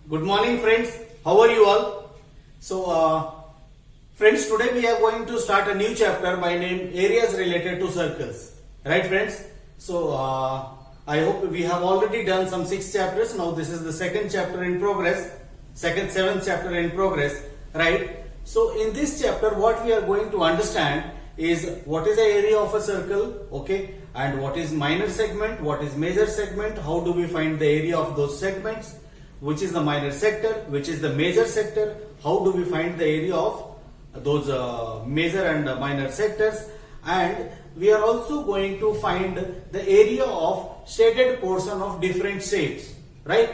Good morning, friends. How are you all? Friends, today we are going to start a new chapter by name Areas Related to Circles. Right, friends? I hope we have already done some 6 chapters. Now this is the second chapter in progress. Seventh chapter in progress. Right? So in this chapter, what we are going to understand is what is the area of a circle, okay, and what is minor segment, what is major segment, how do we find the area of those segments, which is the minor sector, which is the major sector, how do we find the area of those major and minor sectors, and we are also going to find the area of shaded portion of different shapes, right,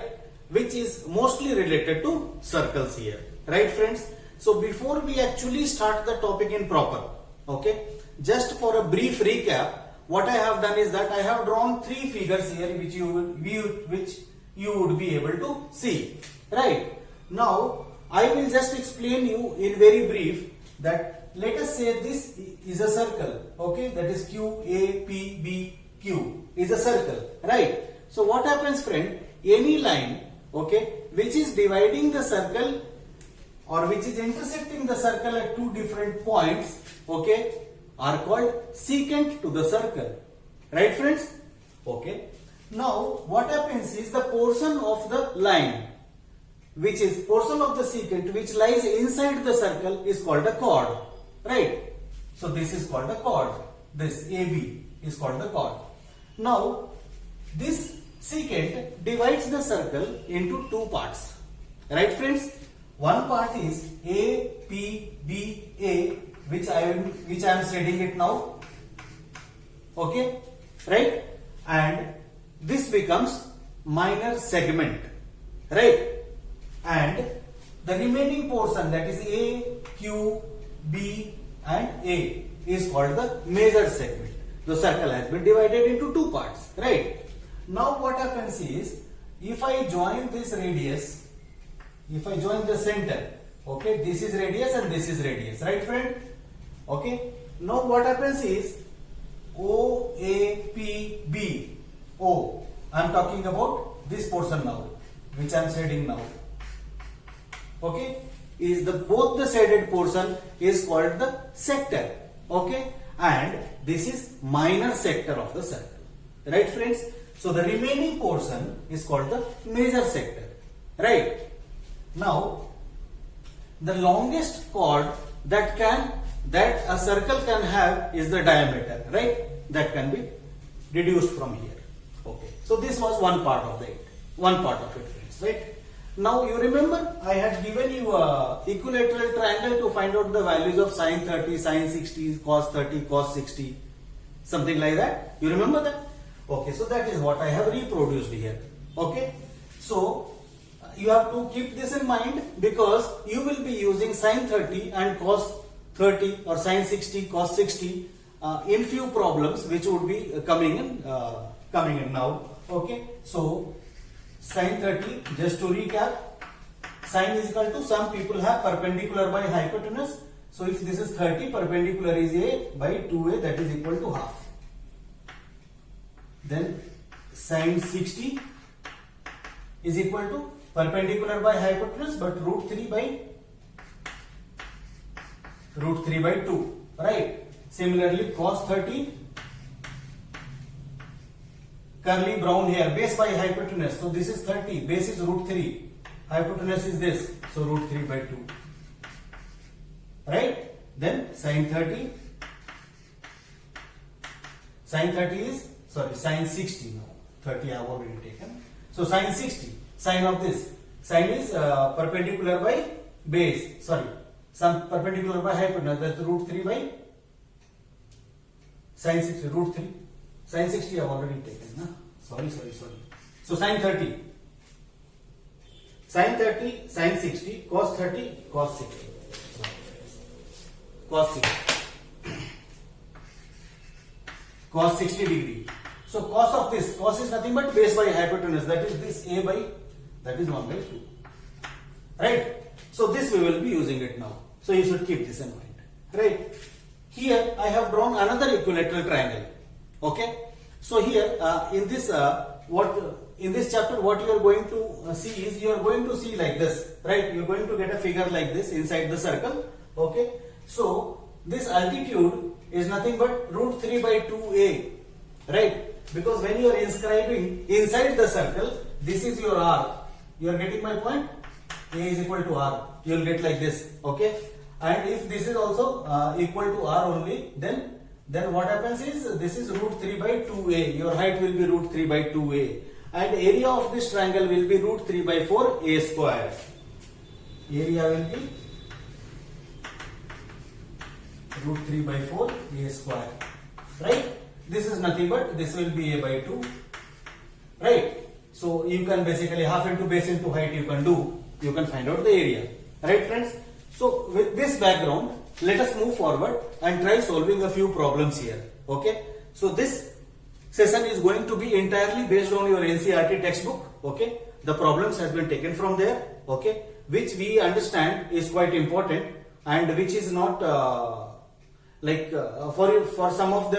which is mostly related to circles here, right, friends. So before we actually start the topic in proper, okay, just for a brief recap, what I have done is that I have drawn 3 figures here which you would be able to see. Right. Now I will just explain you in very brief that let us say this is a circle, okay, that is Q, A, P, B, Q is a circle, right. So what happens, friend, any line, okay, which is dividing the circle or which is intersecting the circle at 2 different points, okay, are called secant to the circle, right, friends. Okay. Now what happens is the portion of the line, which is portion of the secant which lies inside the circle, is called a chord, right. So this is called a chord. This AB is called the chord. Now this secant divides the circle into 2 parts, right, friends. One part is A, P, B, A, which I am shading it now, okay, right, and this becomes minor segment, right, and the remaining portion, that is A, Q, B and A, is called the major segment. The circle has been divided into 2 parts, right. Now what happens is, if I join this radius, if I join the center, okay, this is radius and this is radius, right, friend. Okay. Now what happens is O, A, P, B, O. I am talking about this portion now, which I am shading now. Okay. Is the both the shaded portion is called the sector. Okay. And this is minor sector of the circle. Right, friends? So the remaining portion is called the major sector. Right. Now the longest chord that a circle can have is the diameter, right? That can be deduced from here. Okay. So this was one part of it, friends, right? Now you remember I had given you a equilateral triangle to find out the values of sine 30, sine 60, cos 30, cos 60, something like that. You remember that? Okay. So that is what I have reproduced here. Okay. So you have to keep this in mind because you will be using sine 30 and cos 30 or sine 60, cos 60 in few problems which would be coming in now. Okay. So sine 30, just to recap, sine is equal to, some people have perpendicular by hypotenuse. So if this is 30, perpendicular is A by 2A, that is equal to half. Then sine 60 is equal to perpendicular by hypotenuse but root 3 by 2, right. Similarly cos 30, curly brown here, base by hypotenuse, so this is 30, base is root 3, hypotenuse is this, so root 3 by 2, right. Then sine 30 is, sorry, sine 60 now, 30 I have already taken. So sine 60, sine of this, sine is perpendicular by base, sorry, some perpendicular by hypotenuse, that's root 3 by sine 60, root 3, sine 60 I have already taken, no? Sorry. So sine 30, sine 60, cos 30, cos 60, cos 60 degree. So cos of this, cos is nothing but base by hypotenuse, that is this A by, that is 1 by 2, right. So this we will be using it now. So you should keep this in mind, right. Here I have drawn another equilateral triangle, okay. So here in this what in this chapter what you are going to see is, you are going to see like this, right? You are going to get a figure like this inside the circle. Okay, so this altitude is nothing but root 3 by 2a, right? Because when you are inscribing inside the circle, this is your r. You are getting my point? A is equal to r. You will get like this. Okay, and if this is also equal to r only, then what happens is, this is root 3 by 2a. Your height will be root 3 by 2a, and area of this triangle will be root 3 by 4 a square. Area will be root 3 by 4 a square, right? This is nothing but, this will be a by 2, right? So you can basically half into base into height you can find out the area, right friends? So with this background, let us move forward and try solving a few problems here. Okay, so this session is going to be entirely based on your NCERT textbook. Okay, the problems has been taken from there, okay, which we understand is quite important, and which is not for some of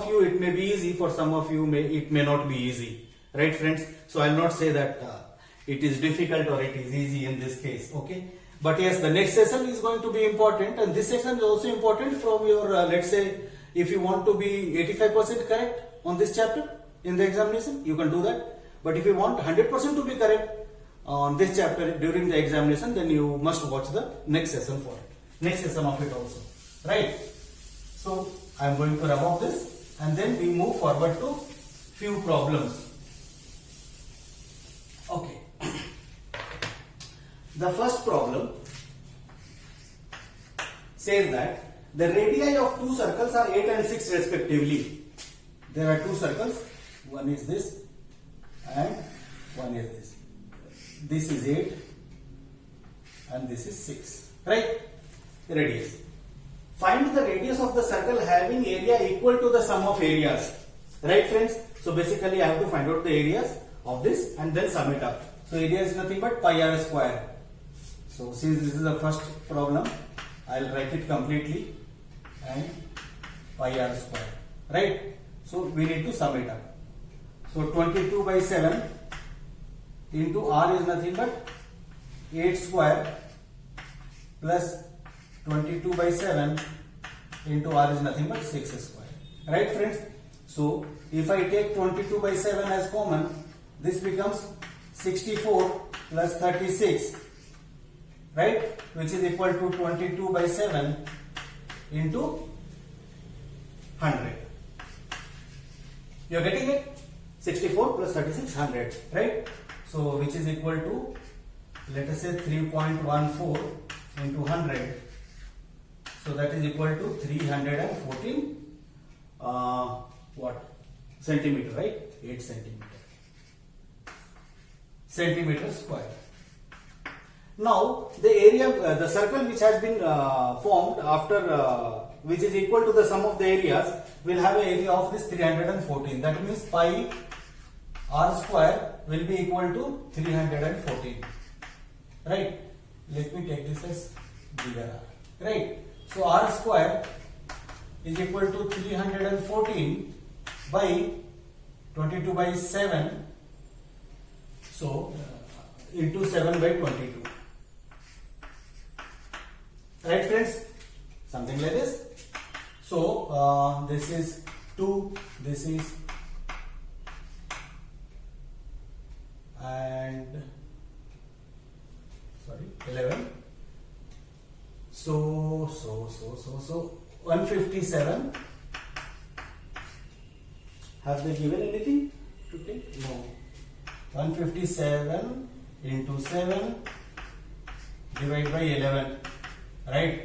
you it may be easy, for some of you it may not be easy, right friends? So I'll not say that it is difficult or it is easy in this case. Okay, but yes, the next session is going to be important, and this session is also important from your let's say, if you want to be 85% correct on this chapter in the examination, you can do that. But if you want 100% to be correct on this chapter during the examination, then you must watch the next session for it, next session of it also, right? So I am going to rub off this, and then we move forward to few problems. Okay. The first problem says that the radii of two circles are 8 and 6 respectively. There are two circles, one is this and one is this. This is 8 and this is 6, right? Radius. Find the radius of the circle having area equal to the sum of areas, right friends? So basically I have to find out the areas of this and then sum it up. So area is nothing but pi r square. So since this is the first problem, I will write it completely, and pi r square, right? So we need to sum it up. So 22 by 7 into r is nothing but 8 square plus 22 by 7 into r is nothing but 6 square, right friends? So if I take 22 by 7 as common, this becomes 64 plus 36, right, which is equal to 22 by 7 into 100. You are getting it? 64 plus 36, 100, right? So which is equal to, let us say, 3.14 into 100. So that is equal to 314 centimeter, right? 8 centimeter square. Now the area, the circle which has been formed after, which is equal to the sum of the areas, will have an area of this 314. That means pi r square will be equal to 314, right? Let me take this as bigger r, right? So r square is equal to 314 by 22 by 7, so into 7 by 22, right friends? Something like this. So this is 2, this is, and 11. So 157. Have they given anything to take? No. 157 into 7 divided by 11, right?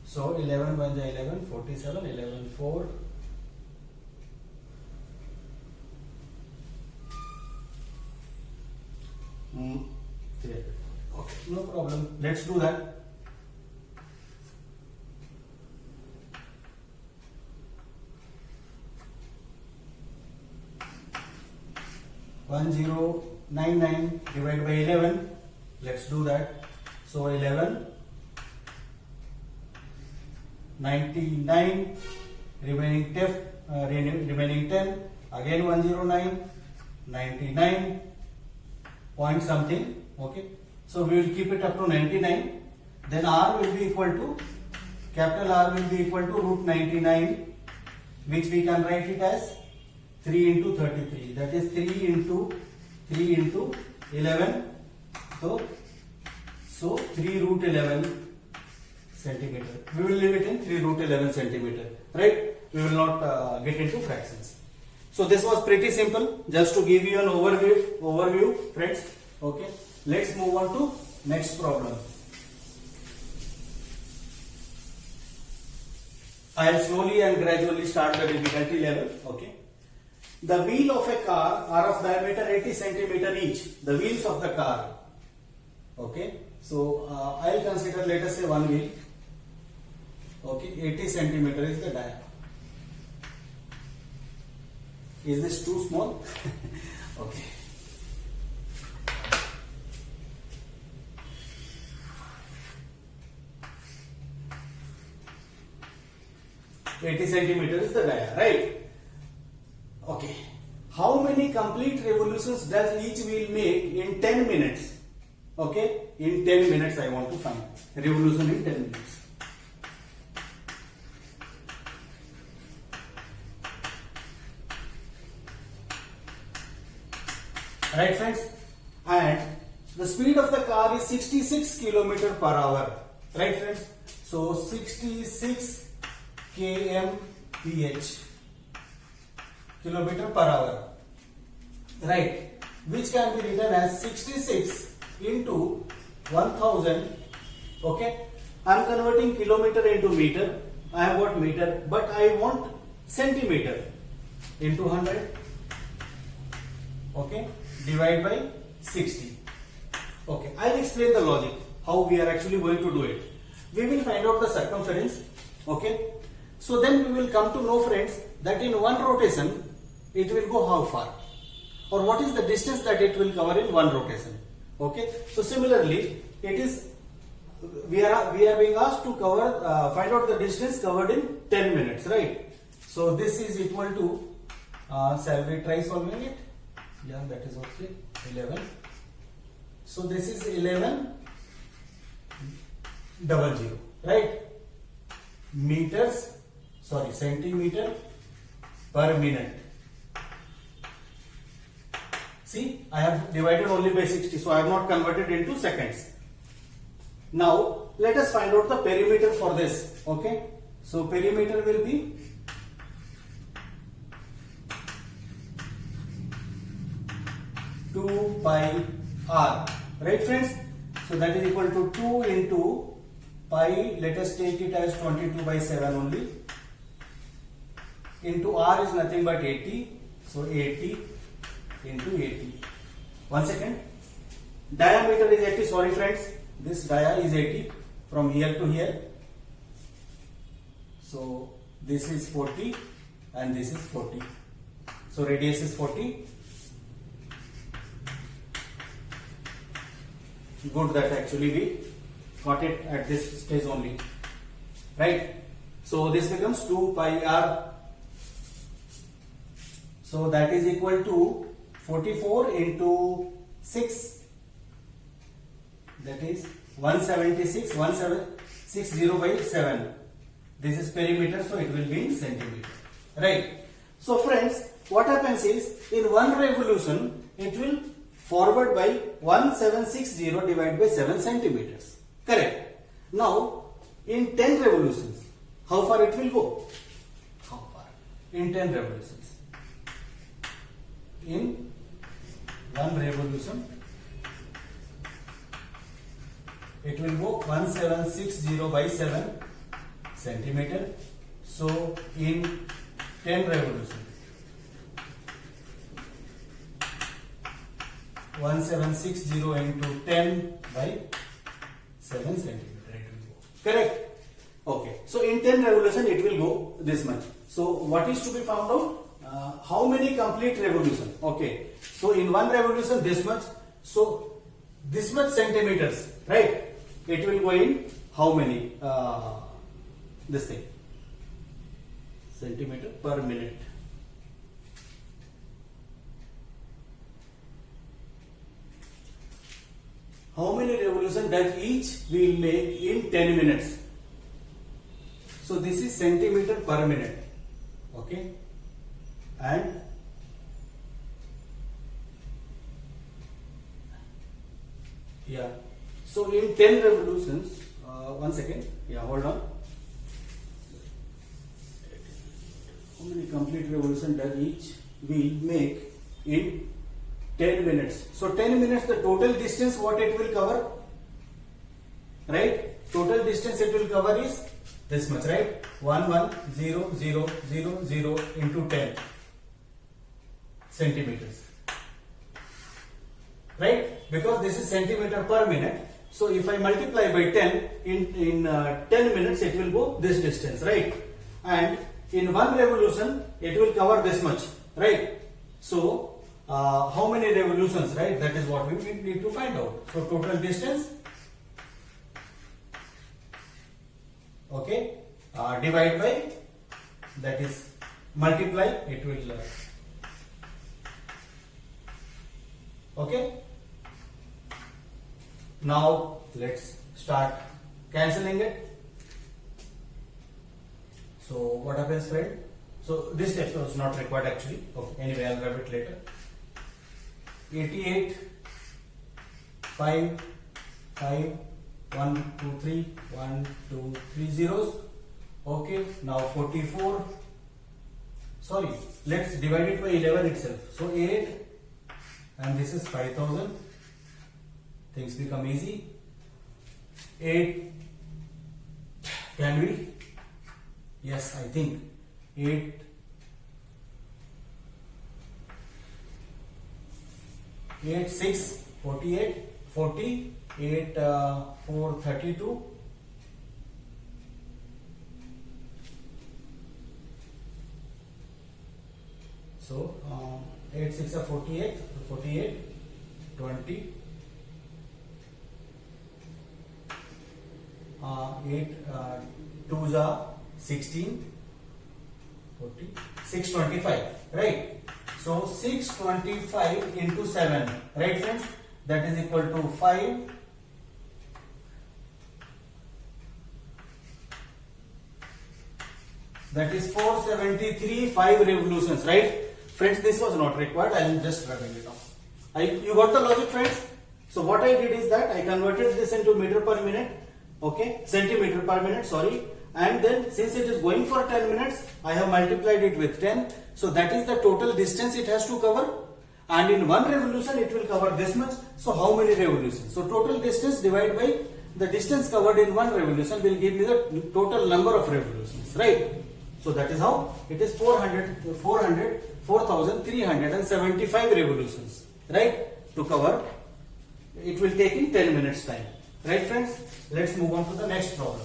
So 11 by 11, 47, 11 4. Okay, no problem. Let's do that. One 1099 divided by 11. Let's do that. So 11, 99, remaining 10, again 109, 99 point something. Okay, so we will keep it up to 99. Then R will be equal to, capital R will be equal to root 99, which we can write it as 3 into 33. That is 3 into 11. So 3 root 11 centimeter. We will leave it in 3 root 11 centimeter. Right? We will not get into fractions. So this was pretty simple. Just to give you an overview, friends. Okay. Let's move on to next problem. I will slowly and gradually start the difficulty level. Okay. The wheel of a car are of diameter 80 centimeter each. The wheels of the car. Okay. So I will consider, let us say, one wheel. Okay. 80 centimeter is the diameter. Is this too small? Okay. $80 centimeters is the dia, right? Okay. How many complete revolutions does each wheel make in 10 minutes? Okay. In 10 minutes I want to find revolution in 10 minutes. Right, friends? And the speed of the car is 66 km per hour. Right, friends? So 66 kmph, kilometer per hour, right, which can be written as 66 into 1000. Okay, I am converting kilometer into meter. I have got meter, but I want centimeter into 100. Okay, divide by 60. Okay, I will explain the logic how we are actually going to do it. We will find out the circumference. Okay. So then we will come to know, friends, that in one rotation it will go how far, or what is the distance that it will cover in one rotation. Okay. So similarly, it is we are being asked to cover find out the distance covered in 10 minutes, right? So this is equal to shall we try solving it? Yeah, that is okay. 11. So this is 11 00, right? Centimeter per minute. See, I have divided only by 60, so I have not converted into seconds. Now, let us find out the perimeter for this. Okay, so perimeter will be two pi r, right, friends? So that is equal to 2 into pi, let us take it as 22 by 7 only, into r is nothing but 80, so 80 into 80. 1 second. Diameter is 80, sorry friends, this dia is 80 from here to here. So this is 40 and this is 40. So radius is 40. Good that actually we got it at this stage only, right? So this becomes 2 pi r. So that is equal to 44 into 6, that is 176, 1760 by 7. This is perimeter, so it will be in centimeter, right? So friends, what happens is, in one revolution it will forward by 1760 divided by 7 centimeters. Correct. Now, in 10 revolutions, how far it will go? How far? In 10 revolutions. In one revolution, it will go 1760 by 7 centimeter. So, in 10 revolutions, 1760 into 10 by 7 centimeter it will go. Correct? Okay. So in 10 revolution it will go this much. So what is to be found out? How many complete revolution? Okay. So in one revolution this much. So this much centimeters, right? It will go in how many? This thing. Centimeter per minute. how many revolutions does each wheel make in 10 minutes? So this is centimeter per minute, okay, and yeah, so in 10 revolutions, one second, yeah, hold on. How many complete revolutions does each wheel make in 10 minutes? So 10 minutes, the total distance what it will cover, right? Total distance it will cover is this much, right? 110000 into 10 centimeters, right? Because this is centimeter per minute. So if I multiply by 10 in 10 minutes, it will go this distance, right? And in one revolution, it will cover this much, right? So how many revolutions, right? That is what we need to find out. So total distance, okay, divide by, that is multiply, it will, okay. Now let's start cancelling it. So what happens, friend? So this step was not required actually. Okay, anyway, I'll grab it later. 88, 5, 5, 1, 2, 3, 1, 2, 3 zeros. Okay, now 44. Sorry, let's divide it by 11 itself. So 8, and this is 5000. Things become easy. 8, can we? Yes, I think 8, 8, 6, 48, 40, 8, 4, 32. So 8, 6 are 48, 48, 20. 8, 2s are 16, 40, 625, right? So 625 into 7, right friends? That is equal to 5. That is 473 5 revolutions, right? Friends, this was not required. I am just rubbing it off. You got the logic, friends? So what I did is that I converted this into meter per minute, okay, centimeter per minute, sorry. And then since it is going for 10 minutes, I have multiplied it with 10. So that is the total distance it has to cover. And in one revolution, it will cover this much. So how many revolutions? So total distance divided by the distance covered in one revolution will give me the total number of revolutions, right? So that is how it is 4,375 revolutions, right? To cover, it will take in 10 minutes time, right friends? Let's move on to the next problem.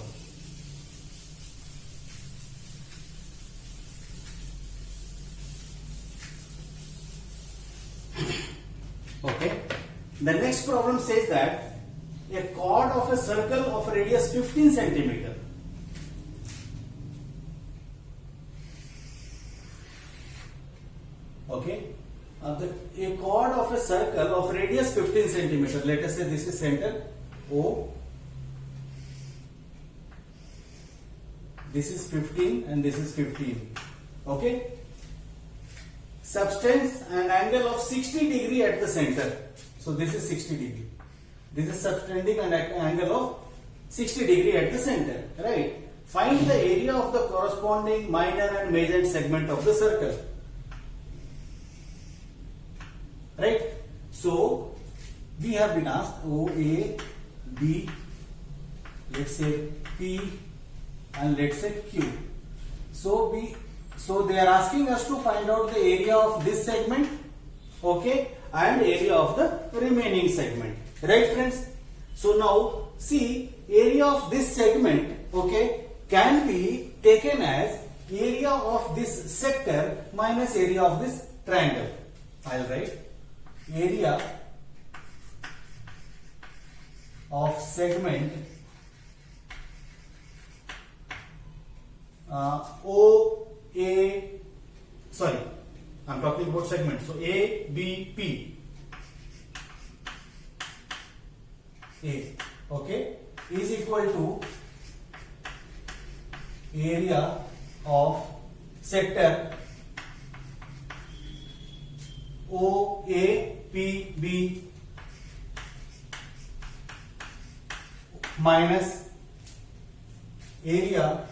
Okay, the next problem says that a chord of a circle of radius 15 centimeter okay, a chord of a circle of radius 15 centimeter, let us say this is center O, this is 15 and this is 15, okay, subtends an angle of 60 degree at the center. So this is 60 degree. This is subtending an angle of 60 degree at the center, right? Find the area of the corresponding minor and major segment of the circle, right? So we have been asked O, A, B, let's say P, and let's say Q. So they are asking us to find out the area of this segment, okay, and area of the remaining segment, right friends? So now see, area of this segment, okay, can be taken as area of this sector minus area of this triangle. I'll write area of segment I'm talking about segment. So A, B, P. A, okay, is equal to area of sector OAPB minus area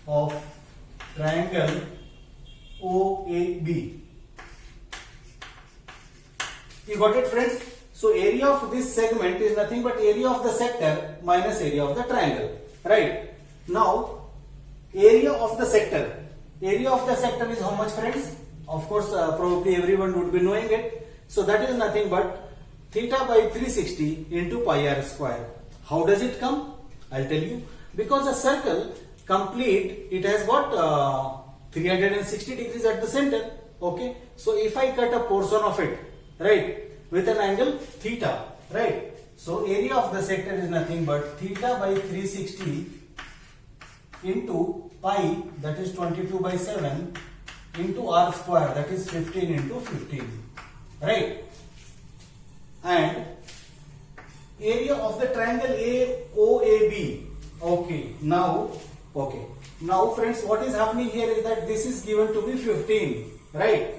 of triangle OAB. You got it, friends? So area of this segment is nothing but area of the sector minus area of the triangle, right? Now area of the sector. Area of the sector is how much, friends? Of course, probably everyone would be knowing it. So that is nothing but theta by 360 into pi r square. How does it come? I'll tell you. Because a circle complete, it has got 360 degrees at the center. Okay. So if I cut a portion of it, right, with an angle theta, right. So area of the sector is nothing but theta by 360 into pi, that is 22 by 7, into r square, that is 15 into 15, right? And area of the triangle AOAB. Okay, now friends, what is happening here is that this is given to be 15, right?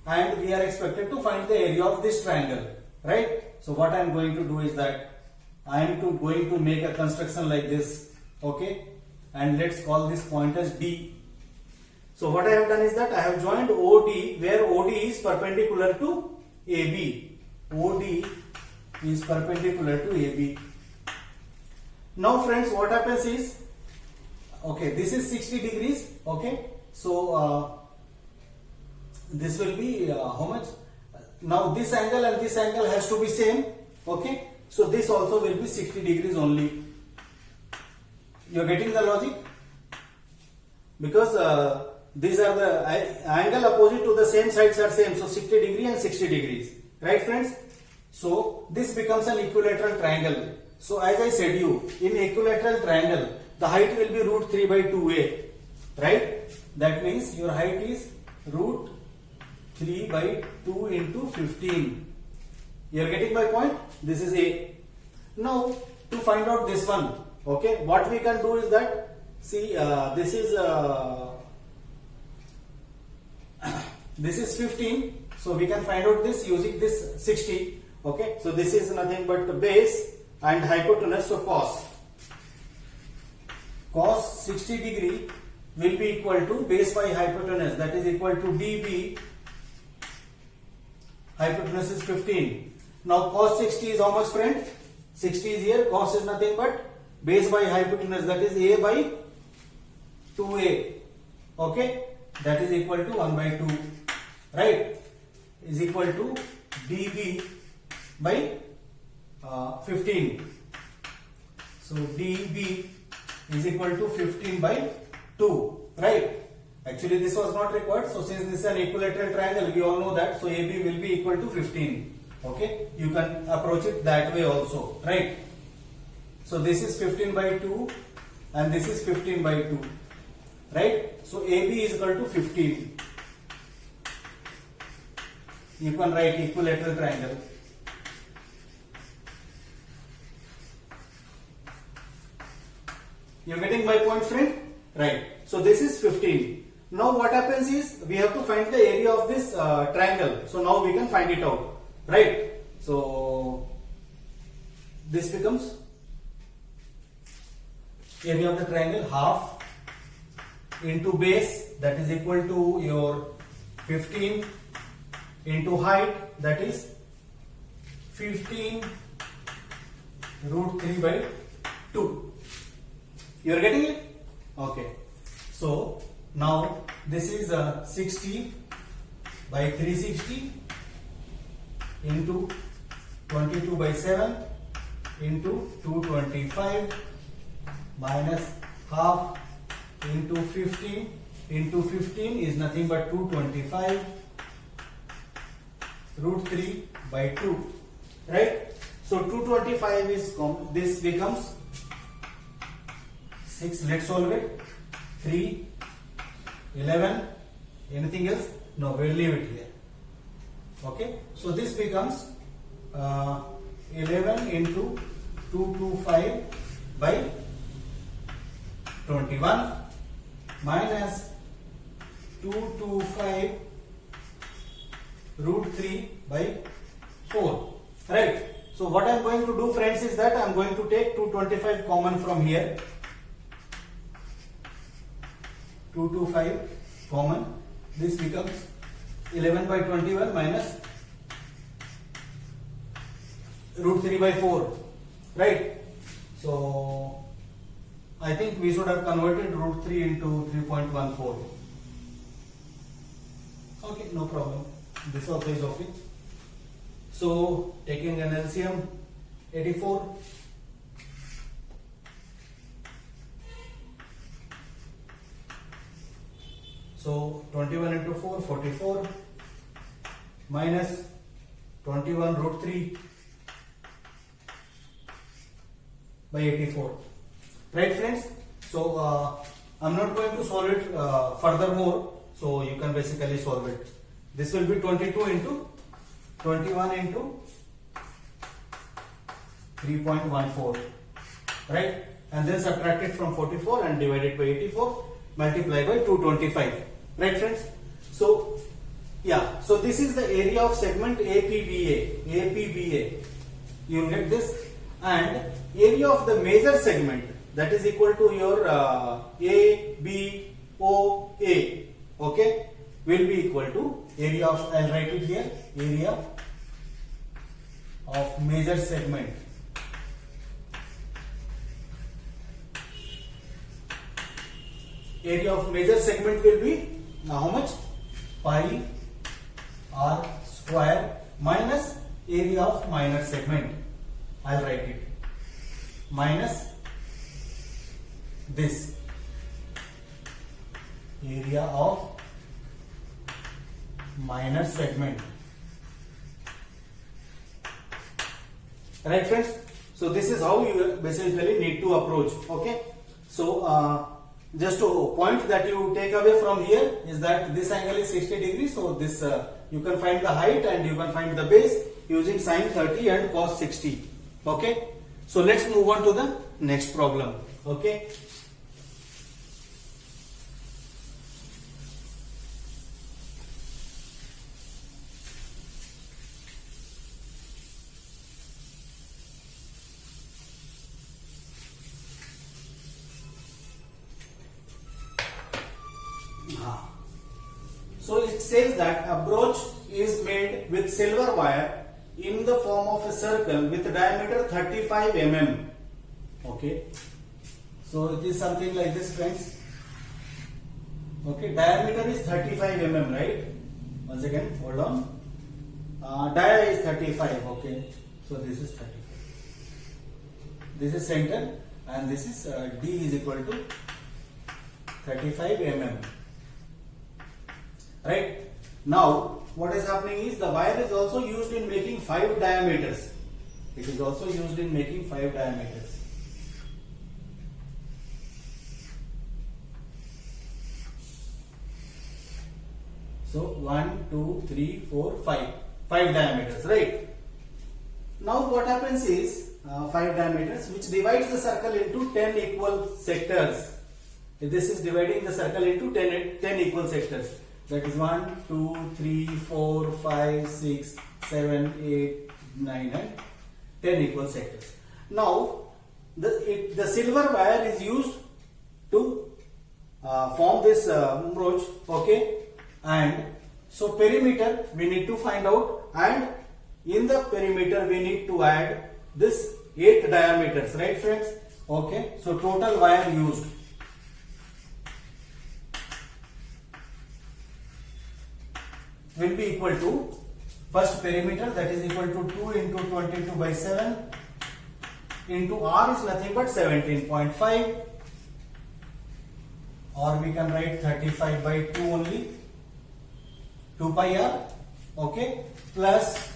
And we are expected to find the area of this triangle, right? So what I am going to do is that I am going to make a construction like this, okay? And let's call this point as D. So what I have done is that I have joined OD, where OD is perpendicular to AB. OD is perpendicular to AB. Now friends, what happens is, okay, this is 60 degrees, okay? So this will be how much? Now this angle and this angle has to be same, okay? So this also will be 60 degrees only. You are getting the logic? Because these are the angle opposite to the same sides are same, so 60 degree and 60 degrees, right friends? So this becomes an equilateral triangle. So as I said you, in equilateral triangle, the height will be root 3 by 2a, right? That means your height is root 3 by 2 into 15. You are getting my point? This is A. Now to find out this one, okay, what we can do is that, see, this is 15, so we can find out this using this 60, okay? So this is nothing but the base and hypotenuse, so cos 60 degree will be equal to base by hypotenuse, that is equal to dB. Hypotenuse is 15. Now cos 60 is how much, friend? 60 is here, cos is nothing but base by hypotenuse, that is A by 2A, okay? That is equal to 1 by 2, right? Is equal to dB by 15. So dB is equal to 15 by 2, right? Actually this was not required, so since this is an equilateral triangle, we all know that, so AB will be equal to 15, okay? You can approach it that way also, right? So this is 15 by 2 and this is 15 by 2, right? So AB is equal to 15. You can write equilateral triangle. You are getting my point, friend? Right. So this is 15. Now what happens is, we have to find the area of this triangle. So now we can find it out, right? So this becomes area of the triangle half into base, that is equal to your 15, into height, that is 15 root 3 by 2. You are getting it? Okay. So now this is 60 by 360 into 22 by 7 into 225 minus half into 15 is nothing but 225 root 3 by 2, right? So 225 is, this becomes 6, let's solve it. 3, 11, anything else? No, we'll leave it here. Okay, so this becomes 11 into 225 by 21 minus 225 root 3 by 4. Right. So what I am going to do, friends, is that I am going to take 225 common from here. 225 common. This becomes 11 by 21 minus root 3 by 4. Right. So I think we should have converted root 3 into 3.14. Okay, no problem. This also is okay. So taking an LCM, 84. So 21 into 4, 44 minus 21 root 3 by 84. Right, friends? So I'm not going to solve it furthermore. So you can basically solve it. This will be 22 into 21 into 3.14, right? And then subtract it from 44 and divide it by 84, multiply by 225, right, friends? So yeah, so this is the area of segment APBA. You will get this, and area of the major segment, that is equal to your ABOA, okay, will be equal to area of, I'll write it here, area of major segment. Area of major segment will be how much? Pi r square minus area of minor segment. I'll write it minus this area of minor segment. Right, friends? So this is how you basically need to approach. Okay. So just a point that you take away from here is that this angle is 60 degrees. So this you can find the height and you can find the base using sin 30 and cos 60. Okay. So let's move on to the next problem. Okay. So it says that a brooch is made with silver wire in the form of a circle with diameter 35 mm. Okay. So it is something like this, friends. Okay, diameter is 35 mm, right? Once again, hold on. Dia is 35. Okay. So this is 35. This is center, and this is D is equal to 35 mm. Right. Now what is happening is the wire is also used in making 5 diameters. It is also used in making 5 diameters. So 1, 2, 3, 4, 5. 5 diameters, right? Now what happens is 5 diameters, which divides the circle into 10 equal sectors. This is dividing the circle into 10 equal sectors. That is 1, 2, 3, 4, 5, 6, 7, 8, 9 and 10 equal sectors. Now the silver wire is used to form this brooch. Okay, and so perimeter we need to find out, and in the perimeter we need to add this 8 diameters, right, friends? Okay, so total wire used will be equal to first perimeter, that is equal to 2 into 22 by 7 into R is nothing but 17.5, or we can write 35 by 2 only, 2 pi R. Okay, plus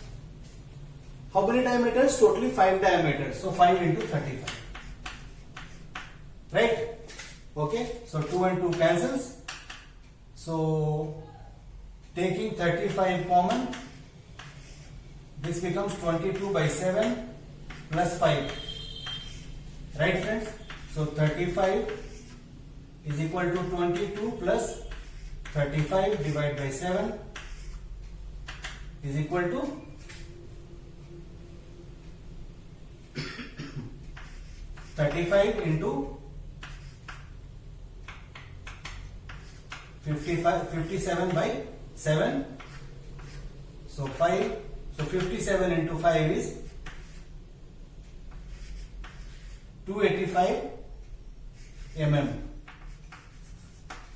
how many diameters? Totally 5 diameters. So 5 into 35. Right? Okay, so 2 and 2 cancels. So taking 35 common, this becomes 22 by 7 plus 5. Right friends? So 35 is equal to 22 plus 35 divided by 7 is equal to 35 into 57 by 7. So 5. So 57 into 5 is 285 mm.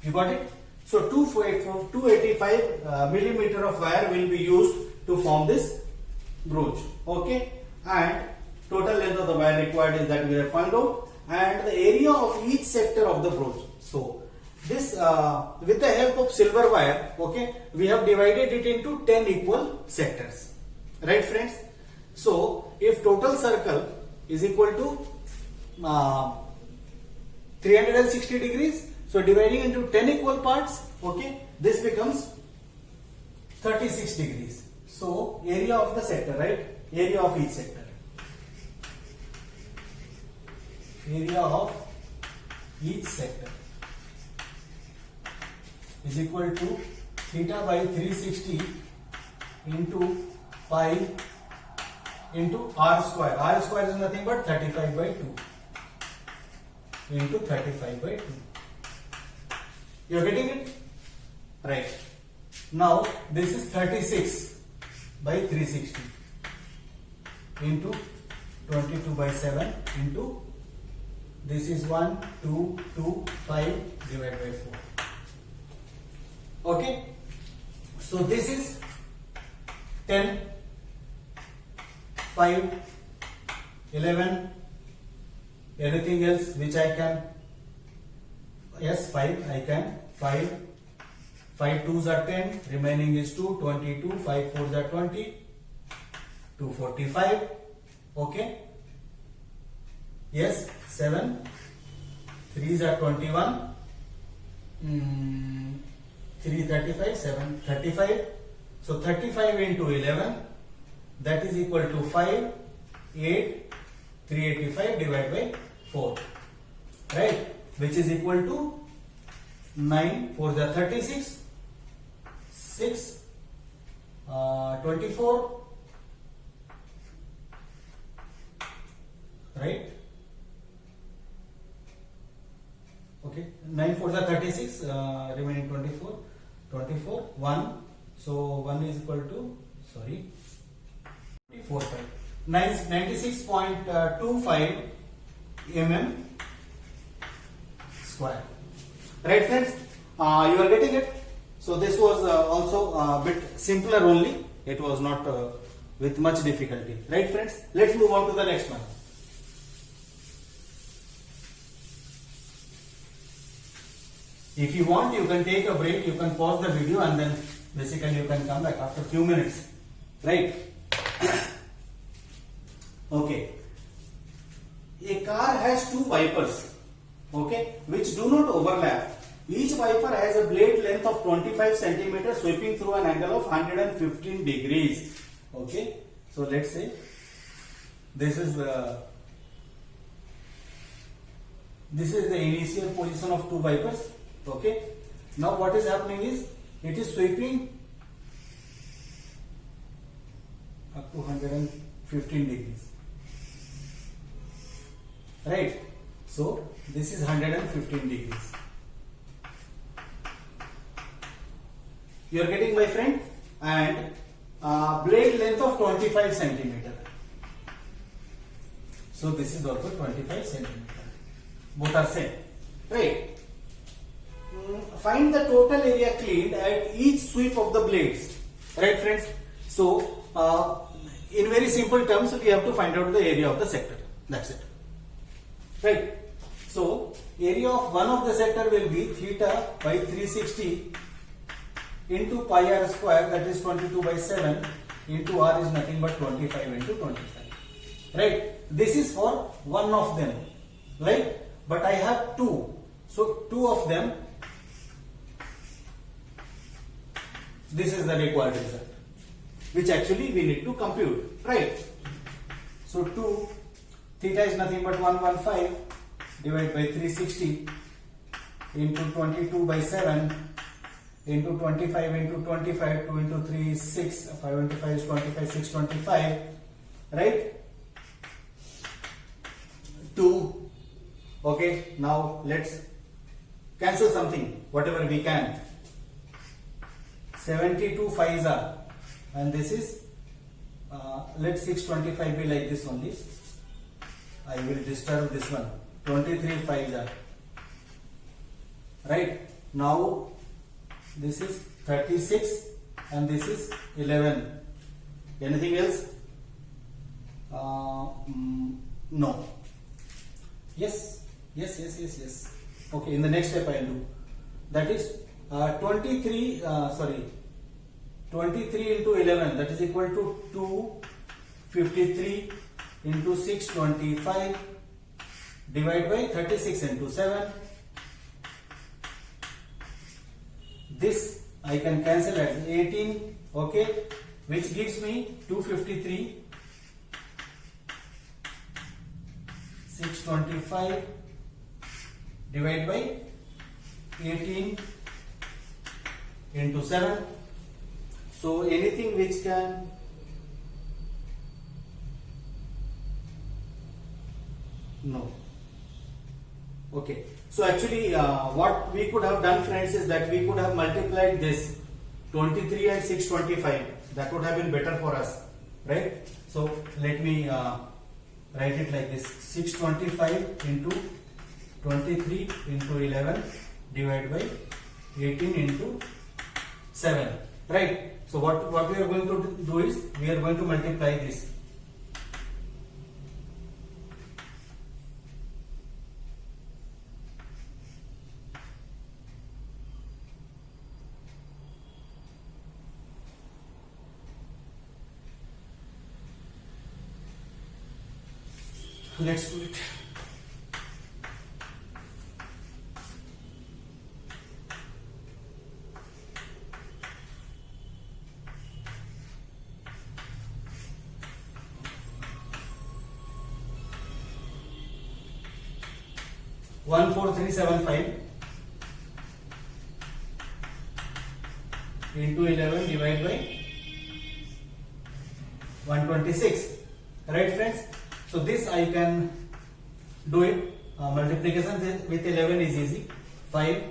You got it? So 285 millimeter of wire will be used to form this brooch. Okay, and total length of the wire required is that we have found out, and the area of each sector of the brooch. So this with the help of silver wire, okay, we have divided it into 10 equal sectors. Right friends? So if total circle is equal to 360 degrees, so dividing into 10 equal parts, okay, this becomes 36 degrees. So area of the sector, right? Area of each sector. Area of each sector is equal to theta by 360 into pi into r square. R square is nothing but 35 by 2 into 35 by 2. You are getting it? Right. Now this is 36 by 360 into 22 by 7 into this is 1, 2, 2, 5 divided by 4. Okay. So this is 10, 5, 11, anything else which I can, yes, 5 I can, 5 2s are 10, remaining is 2, 22, 5 4s are 20, 245, okay, yes, 7, 3s are 21, 3 35, 7 35, so 35 into 11, that is equal to 5, 8, 385 divided by 4, right, which is equal to 9, 4 is 36, 6, 24, right, okay, 9 4 is 36, remaining 24, 1, so 1 is equal to, sorry, 45, 96.25 mm square. Right friends, you are getting it. So this was also a bit simpler only, it was not with much difficulty. Right friends, let's move on to the next one. If you want, you can take a break, you can pause the video and then basically you can come back after a few minutes, right? Okay, a car has two wipers, okay, which do not overlap. Each wiper has a blade length of 25 centimeters sweeping through an angle of 115 degrees. Okay, so let's say this is the initial position of two wipers. Okay, now what is happening is it is sweeping up to 115 degrees, right? So this is 115 degrees. You are getting, my friend? And blade length of 25 centimeter. So this is also 25 centimeter. Both are same, right? Find the total area cleaned at each sweep of the blades, right friends? So in very simple terms, we have to find out the area of the sector. That's it, right? So area of one of the sector will be theta by 360 into pi r square, that is 22 by 7 into r is nothing but 25 into 25, right? This is for one of them, right? But I have two, so two of them, this is the required result, which actually we need to compute, right? So 2 Theta is nothing but 115 divided by 360 into 22 by 7 into 25 into 25, 2 into 3 is 6, 5 into 5 is 25, 625, right? 2. Okay, now let's cancel something, whatever we can. 72 5s are, and this is, let 625 be like this only. I will disturb this one. 23 5s are. Right? Now this is 36 and this is 11. Anything else? No. Yes. Okay, in the next step I will do. That is 23 into 11, that is equal to 253 into 625 divided by 36 into 7. This I can cancel as 18, okay, which gives me 253, 625 divided by 18 into 7. So anything which can no. Okay. So actually what we could have done, friends, is that we could have multiplied this 23 and 625. That would have been better for us, right? So let me write it like this: 625 into 23 into 11 divided by 18 into 7, right? So what we are going to do is we are going to multiply this. Let's do it. One 4375 into 11 divided by 126, right, friends? So this I can do it. Multiplication with 11 is easy. 5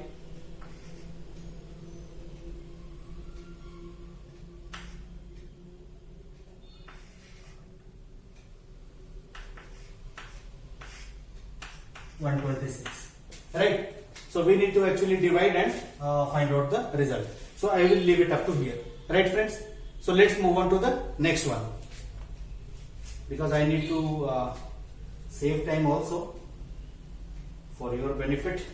126, right? So we need to actually divide and find out the result. So I will leave it up to here, right, friends? So let's move on to the next one, because I need to save time also for your benefit.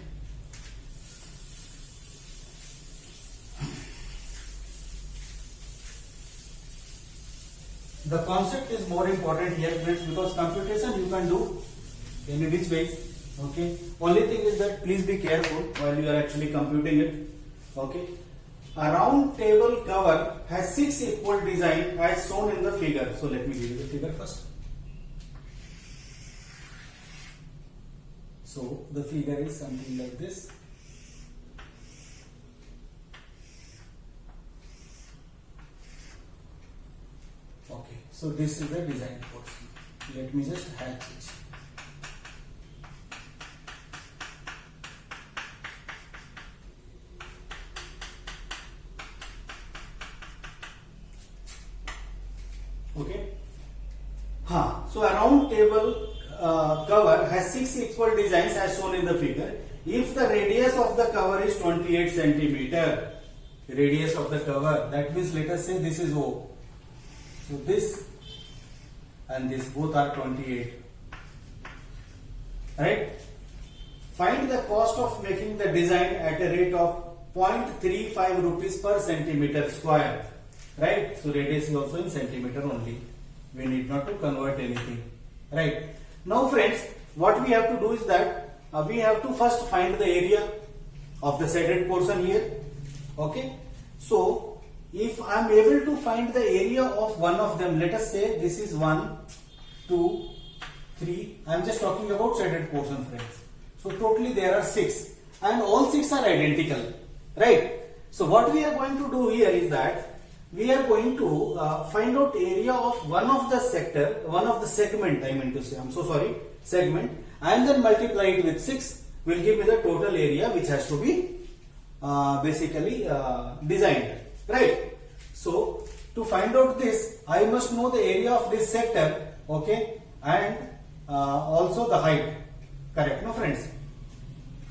The concept is more important here, friends, because computation you can do any which ways. Okay, only thing is that please be careful while you are actually computing it. Okay, a round table cover has 6 equal designs as shown in the figure. So let me give you the figure first. So the figure is something like this. Okay, so this is the design portion. Let me just hatch it. Okay. So a round table cover has 6 equal designs as shown in the figure. If the radius of the cover is 28 centimeter, radius of the cover, that means let us say this is O. So this and this both are 28. Right? Find the cost of making the design at a rate of 0.35 rupees per centimeter square. Right? So radius is also in centimeter only. We need not to convert anything. Right? Now friends, what we have to do is that we have to first find the area of the shaded portion here. Okay? So if I am able to find the area of one of them, let us say this is 1, 2, 3. I am just talking about shaded portion, friends. So totally there are 6 and all 6 are identical, right? So what we are going to do here is that we are going to find out area of one of the segment, I meant to say, I'm so sorry, segment, and then multiply it with 6 will give me the total area which has to be basically designed, right? So to find out this, I must know the area of this sector, okay, and also the height, correct, no friends,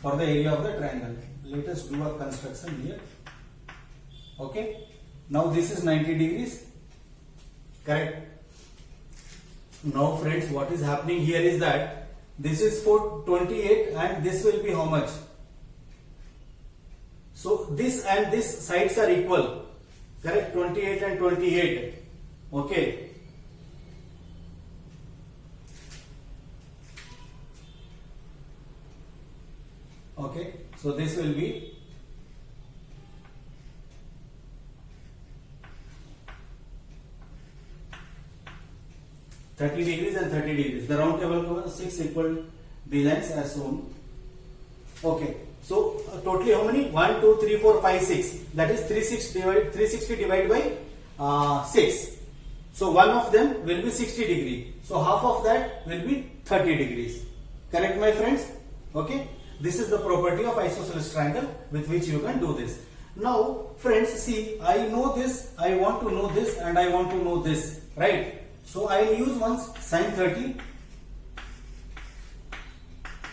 for the area of the triangle. Let us do a construction here. Okay, now this is 90 degrees, correct. Now friends, what is happening here is that this is for 28 and this will be how much? So this and this sides are equal, correct, 28 and 28, okay. Okay, so this will be 30 degrees and 30 degrees. The round table covers 6 equal designs as shown. Okay, so totally how many? 1, 2, 3, 4, 5, 6. That is 360 divided by 6. So one of them will be 60 degree. So half of that will be 30 degrees. Correct, my friends? Okay. This is the property of isosceles triangle with which you can do this. Now, friends, see, I know this, I want to know this, and I want to know this, right? So I will use once sine 30.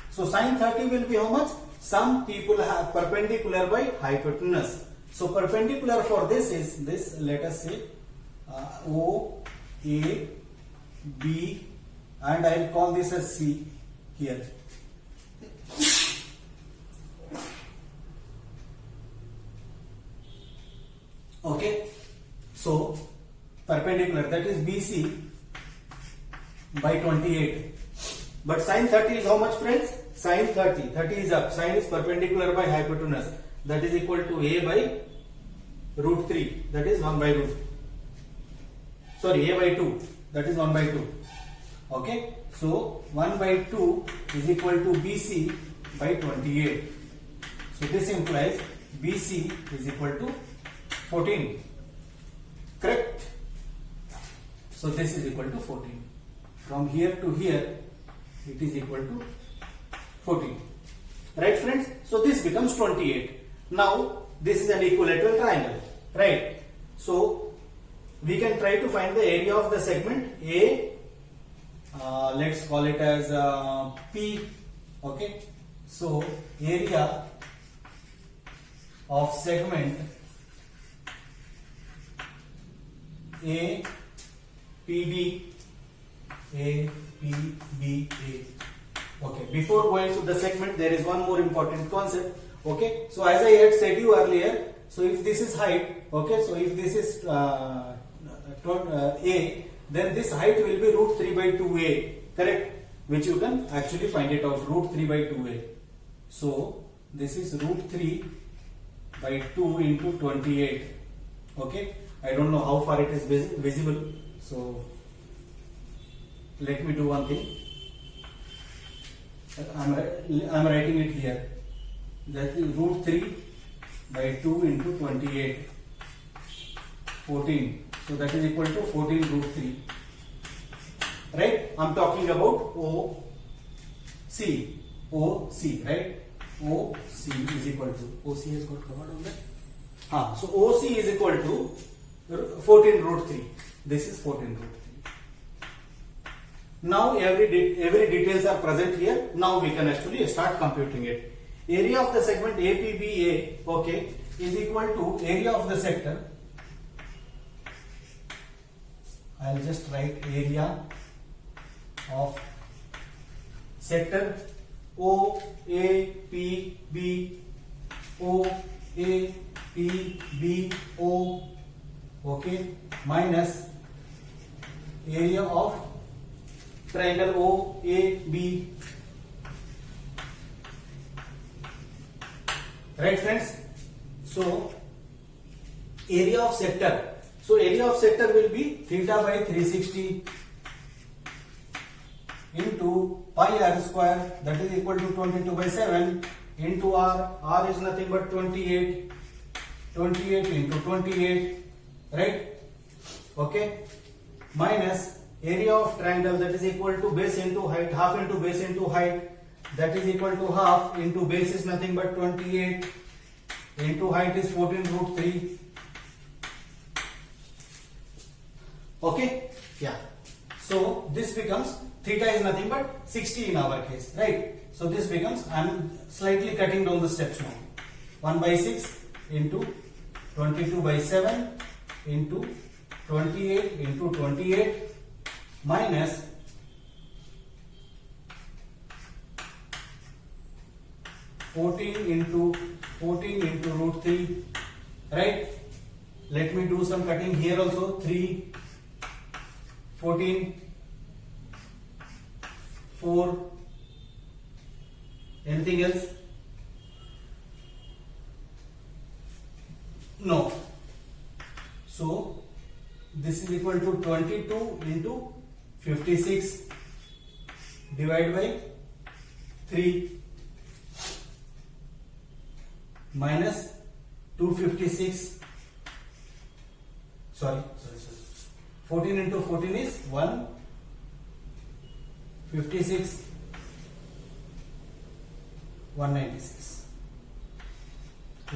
So sine 30 will be how much? Some people have perpendicular by hypotenuse. So perpendicular for this is this, let us say O, A, B, and I will call this as C here. Okay, so perpendicular, that is BC by 28. But sine 30 is how much, friends? Sine 30, 30 is up, sine is perpendicular by hypotenuse, that is equal to A by root 3, that is 1 by root, sorry, A by 2, that is 1 by 2. Okay, so 1 by 2 is equal to BC by 28. So this implies BC is equal to 14, correct? So this is equal to 14. From here to here it is equal to 14, right, friends? So this becomes 28. Now this is an equilateral triangle, right? So we can try to find the area of the segment A, let's call it as P, okay? So area of segment A, PB, A, PB, A. Okay, before going to the segment, there is one more important concept. Okay, so as I had said you earlier, so if this is height, okay, so if this is A, then this height will be root 3 by 2A, correct? Which you can actually find it out, root 3 by 2A. So this is root 3 by 2 into 28. Okay, I don't know how far it is visible, so let me do one thing. I'm writing it here. That is root 3 by 2 into 28, 14. So that is equal to 14 root 3. Right? I'm talking about OC, right? OC is equal to, OC has got covered on that. So OC is equal to 14 root 3. This is 14 root 3. Now every details are present here. Now we can actually start computing it. Area of the segment APBA, okay, is equal to area of the sector. I'll just write area of sector OAPB, OAPBO, okay, minus area of triangle OAB. Right, friends? So area of sector. So area of sector will be theta by 360 into pi r square, that is equal to 22 by 7 into r is nothing but 28 into 28, right? Okay, minus area of triangle, that is equal to base into height, half into base into height, that is equal to half into base is nothing but 28 into height is 14 root 3. Okay, yeah. So this becomes, theta is nothing but 60 in our case, right? So this becomes, I am slightly cutting down the steps now. 1 by 6 into 22 by 7 into 28 into 28 minus 14 into root 3, right? Let me do some cutting here also. 3, 14, 4, anything else? No. So this is equal to 22 into 56 divided by 3 minus 256, sorry, 14 into 14 is 156, 196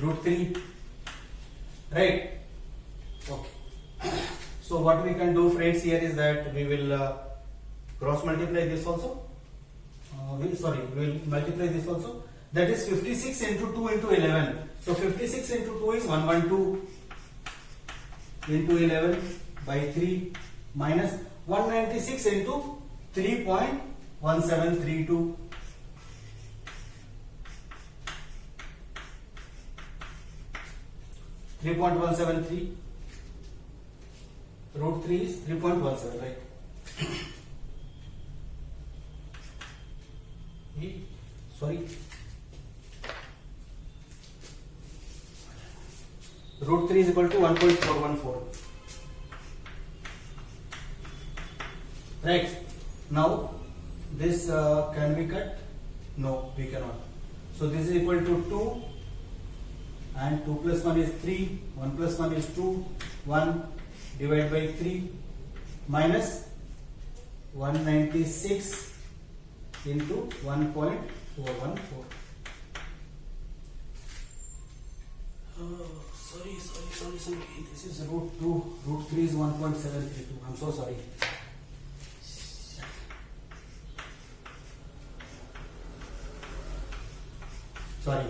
root 3, right? Okay. So what we can do, friends, here is that we will cross multiply this also. We will multiply this also. That is 56 into 2 into 11. So 56 into 2 is 112 into 11 by 3 minus 196 into 3.1732. Root 3 is 3.17, right? Sorry. Root 3 is equal to 1.414. Right. Now this can be cut? No, we cannot. So this is equal to 2 and 2 plus 1 is 3, 1 plus 1 is 2, 1 divided by 3 minus 196 into 1.414. Sorry. This is root 2. Root 3 is 1.732. I'm so sorry. Sorry.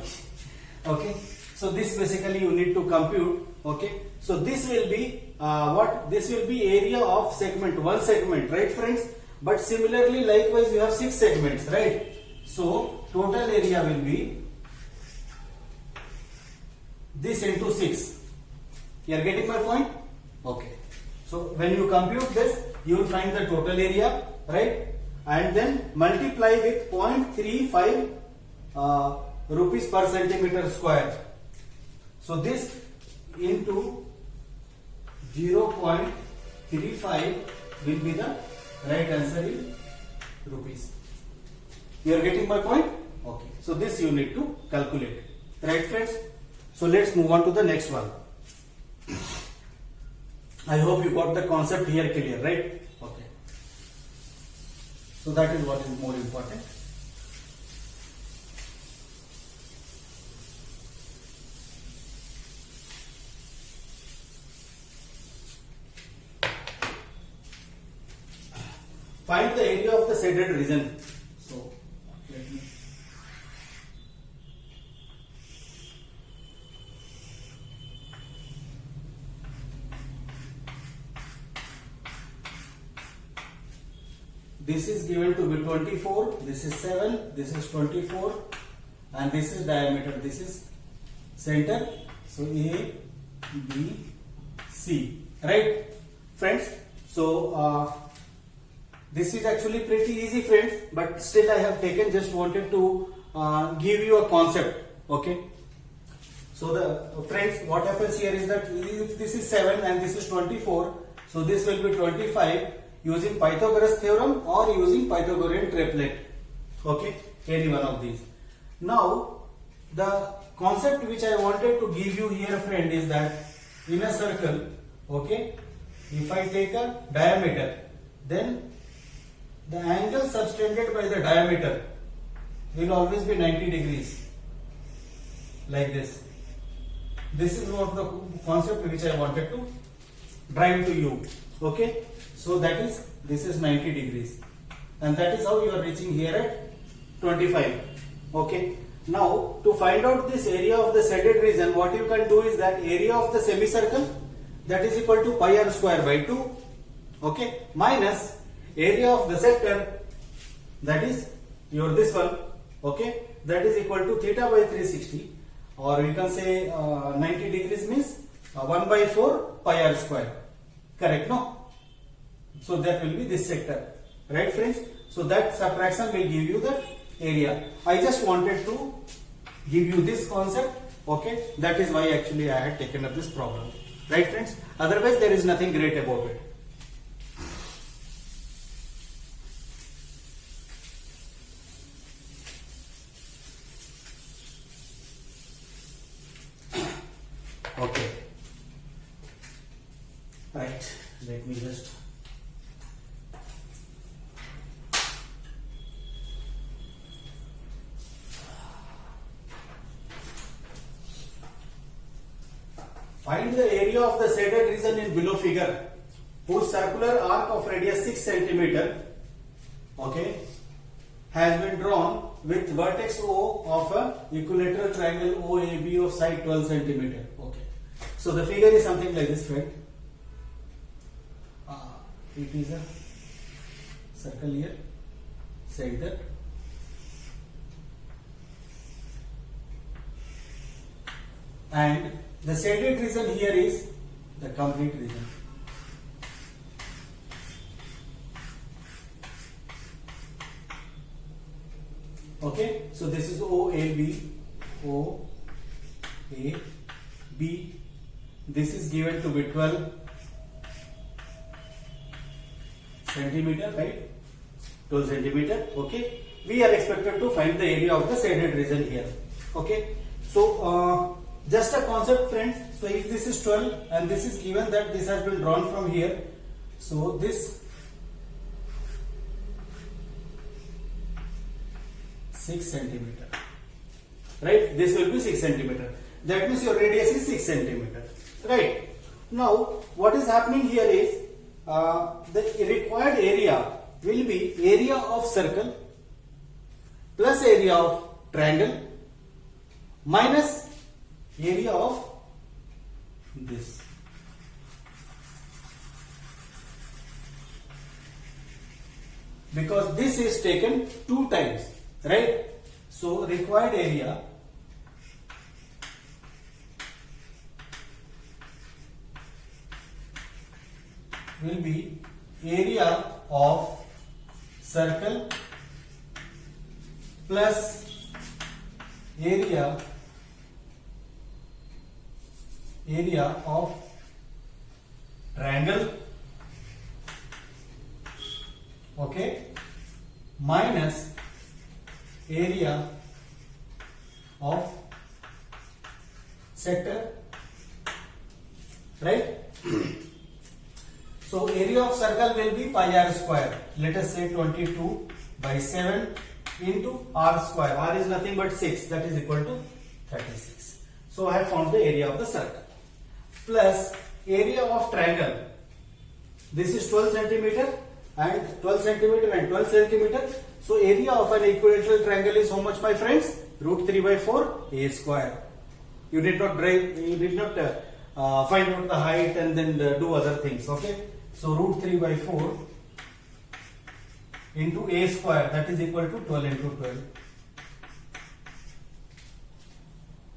Okay. So this basically you need to compute. Okay. So this will be what? This will be area of segment, one segment, right, friends? But similarly, likewise, you have 6 segments, right? So total area will be this into 6. You are getting my point? Okay. So when you compute this, you will find the total area, right? And then multiply with 0.35 rupees per centimeter square. So this into 0.35 will be the right answer in rupees. You are getting my point? Okay. So this you need to calculate. Right, friends? So let's move on to the next one. I hope you got the concept here clear, right? Okay. So that is what is more important. Find the area of the shaded region. So let me. This is given to be 24, this is 7, this is 24, and this is diameter, this is center. So A, B, C, right, friends? So this is actually pretty easy, friends, but still I have taken, just wanted to give you a concept. Okay. So the friends, what happens here is that if this is 7 and this is 24, so this will be 25 using Pythagoras theorem or using Pythagorean triplet. Okay, any one of these. Now the concept which I wanted to give you here, friend, is that in a circle, okay, if I take a diameter, then the angle subtended by the diameter will always be 90 degrees, like this. This is what the concept which I wanted to drive to you. Okay, so that is, this is 90 degrees, and that is how you are reaching here at 25. Okay, now to find out this area of the shaded region, what you can do is that area of the semicircle, that is equal to pi r square by 2, okay, minus area of the sector, that is your this one, okay, that is equal to theta by 360, or we can say 90 degrees means 1 by 4 pi r square. Correct, no? So that will be this sector, right, friends? So that subtraction will give you the area. I just wanted to give you this concept, okay? That is why actually I had taken up this problem, right, friends? Otherwise there is nothing great about it. Okay, right, let me just find the area of the shaded region in below figure, whose circular arc of radius 6 cm, okay, has been drawn with vertex O of a equilateral triangle OAB of side 12 cm. Okay, so the figure is something like this, friend. It is a circle here, center, and the shaded region here is the complete region. Okay, so this is OAB, OAB. This is given to be 12 centimeter, right? 12 centimeter. Okay, we are expected to find the area of the shaded region here. Okay, so just a concept, friends. So if this is 12 and this is given that this has been drawn from here, so this 6 centimeter, right? This will be 6 centimeter. That means your radius is 6 centimeter, right? Now what is happening here is the required area will be area of circle plus area of triangle minus area of this. Because this is taken 2 times, right? So required area will be area of circle plus area of triangle, okay, minus area of sector, right? So area of circle will be pi r square, let us say 22 by 7 into r square. R is nothing but 6, that is equal to 36. So I have found the area of the circle plus area of triangle. This is 12 centimeter and 12 centimeter and 12 centimeter. So area of an equilateral triangle is how much, my friends? Root 3 by 4 a square. You did not find out the height and then do other things, okay? So root 3 by 4 into a square, that is equal to 12 into 12.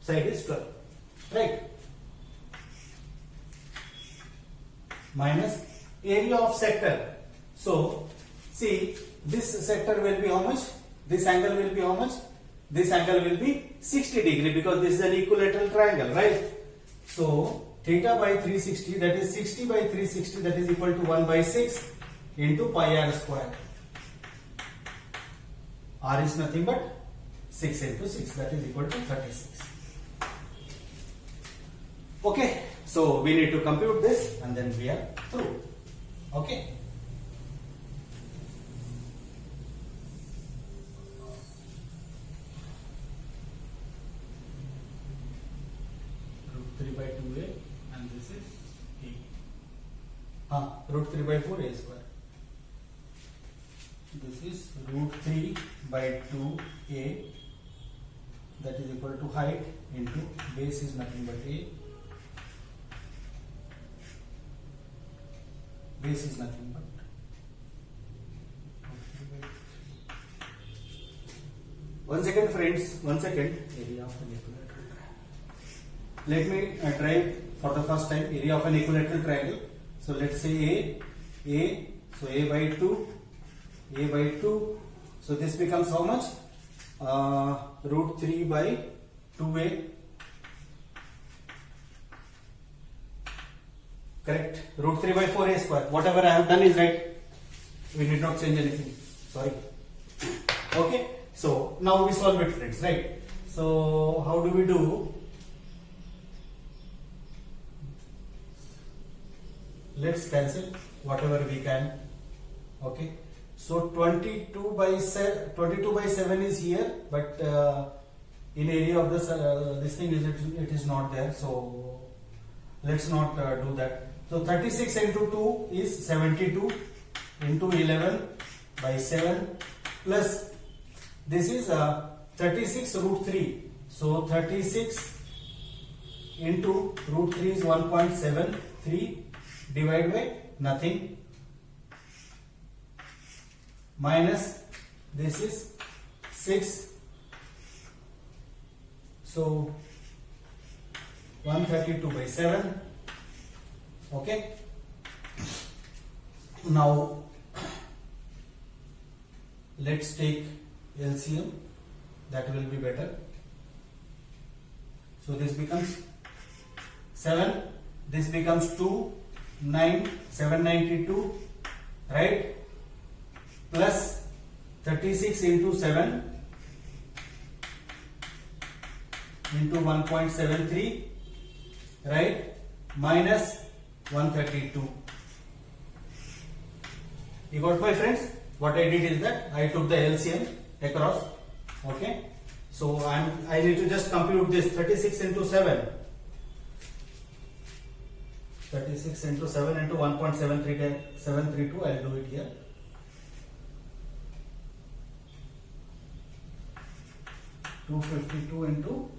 Side is 12, right? Minus area of sector. So see, this sector will be how much? This angle will be how much? This angle will be 60 degree because this is an equilateral triangle, right? So theta by 360, that is 60 by 360, that is equal to 1 by 6 into pi r square. R is nothing but 6 into 6, that is equal to 36. Okay, so we need to compute this and then we are through. Okay. Root 3 by 2a and this is a. Root 3 by 4 a square. This is root 3 by 2a, that is equal to height into base is nothing but a. Base is nothing but one second friends, 1 second. Area of an equilateral triangle. Let me try for the first time area of an equilateral triangle. So let's say a, so a by 2, so this becomes how much? Root 3 by 2a. Correct. Root 3 by 4a square. Whatever I have done is right. We did not change anything. Sorry. Okay. So now we solve it, friends. Right. So how do we do? Let's cancel whatever we can. Okay. So 22 by 7 is here, but in area of this thing it is not there. So let's not do that. So 36 into 2 is 72 into 11 by 7 plus this is 36 root 3. So 36 into root 3 is 1.73 divided by nothing minus this is 6. So 132 by 7. Okay. Now let's take LCM, that will be better. So this becomes 7, this becomes 2, 9, 792, right? Plus 36 into 7 into 1.73, right? Minus 132. You got my friends? What I did is that I took the LCM across. Okay. So I need to just compute this 36 into 7. 36 into 7 into 1.732. I'll do it here. (252) into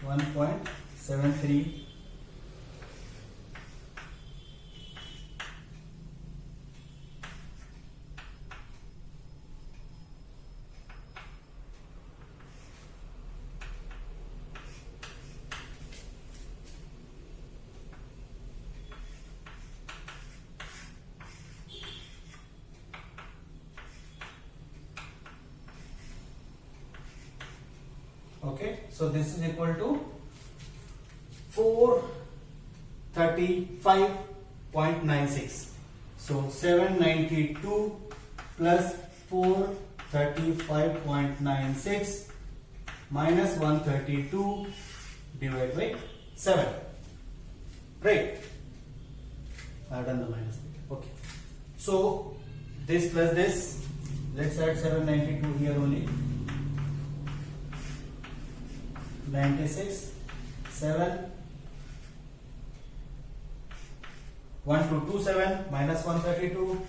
1.73. Okay, so this is equal to 435.96. So 792 plus 435.96 minus 132 divided by 7. Right? I have done the minus. Okay. So this plus this, let's add 792 here only. 96, 7, 1227 minus 132.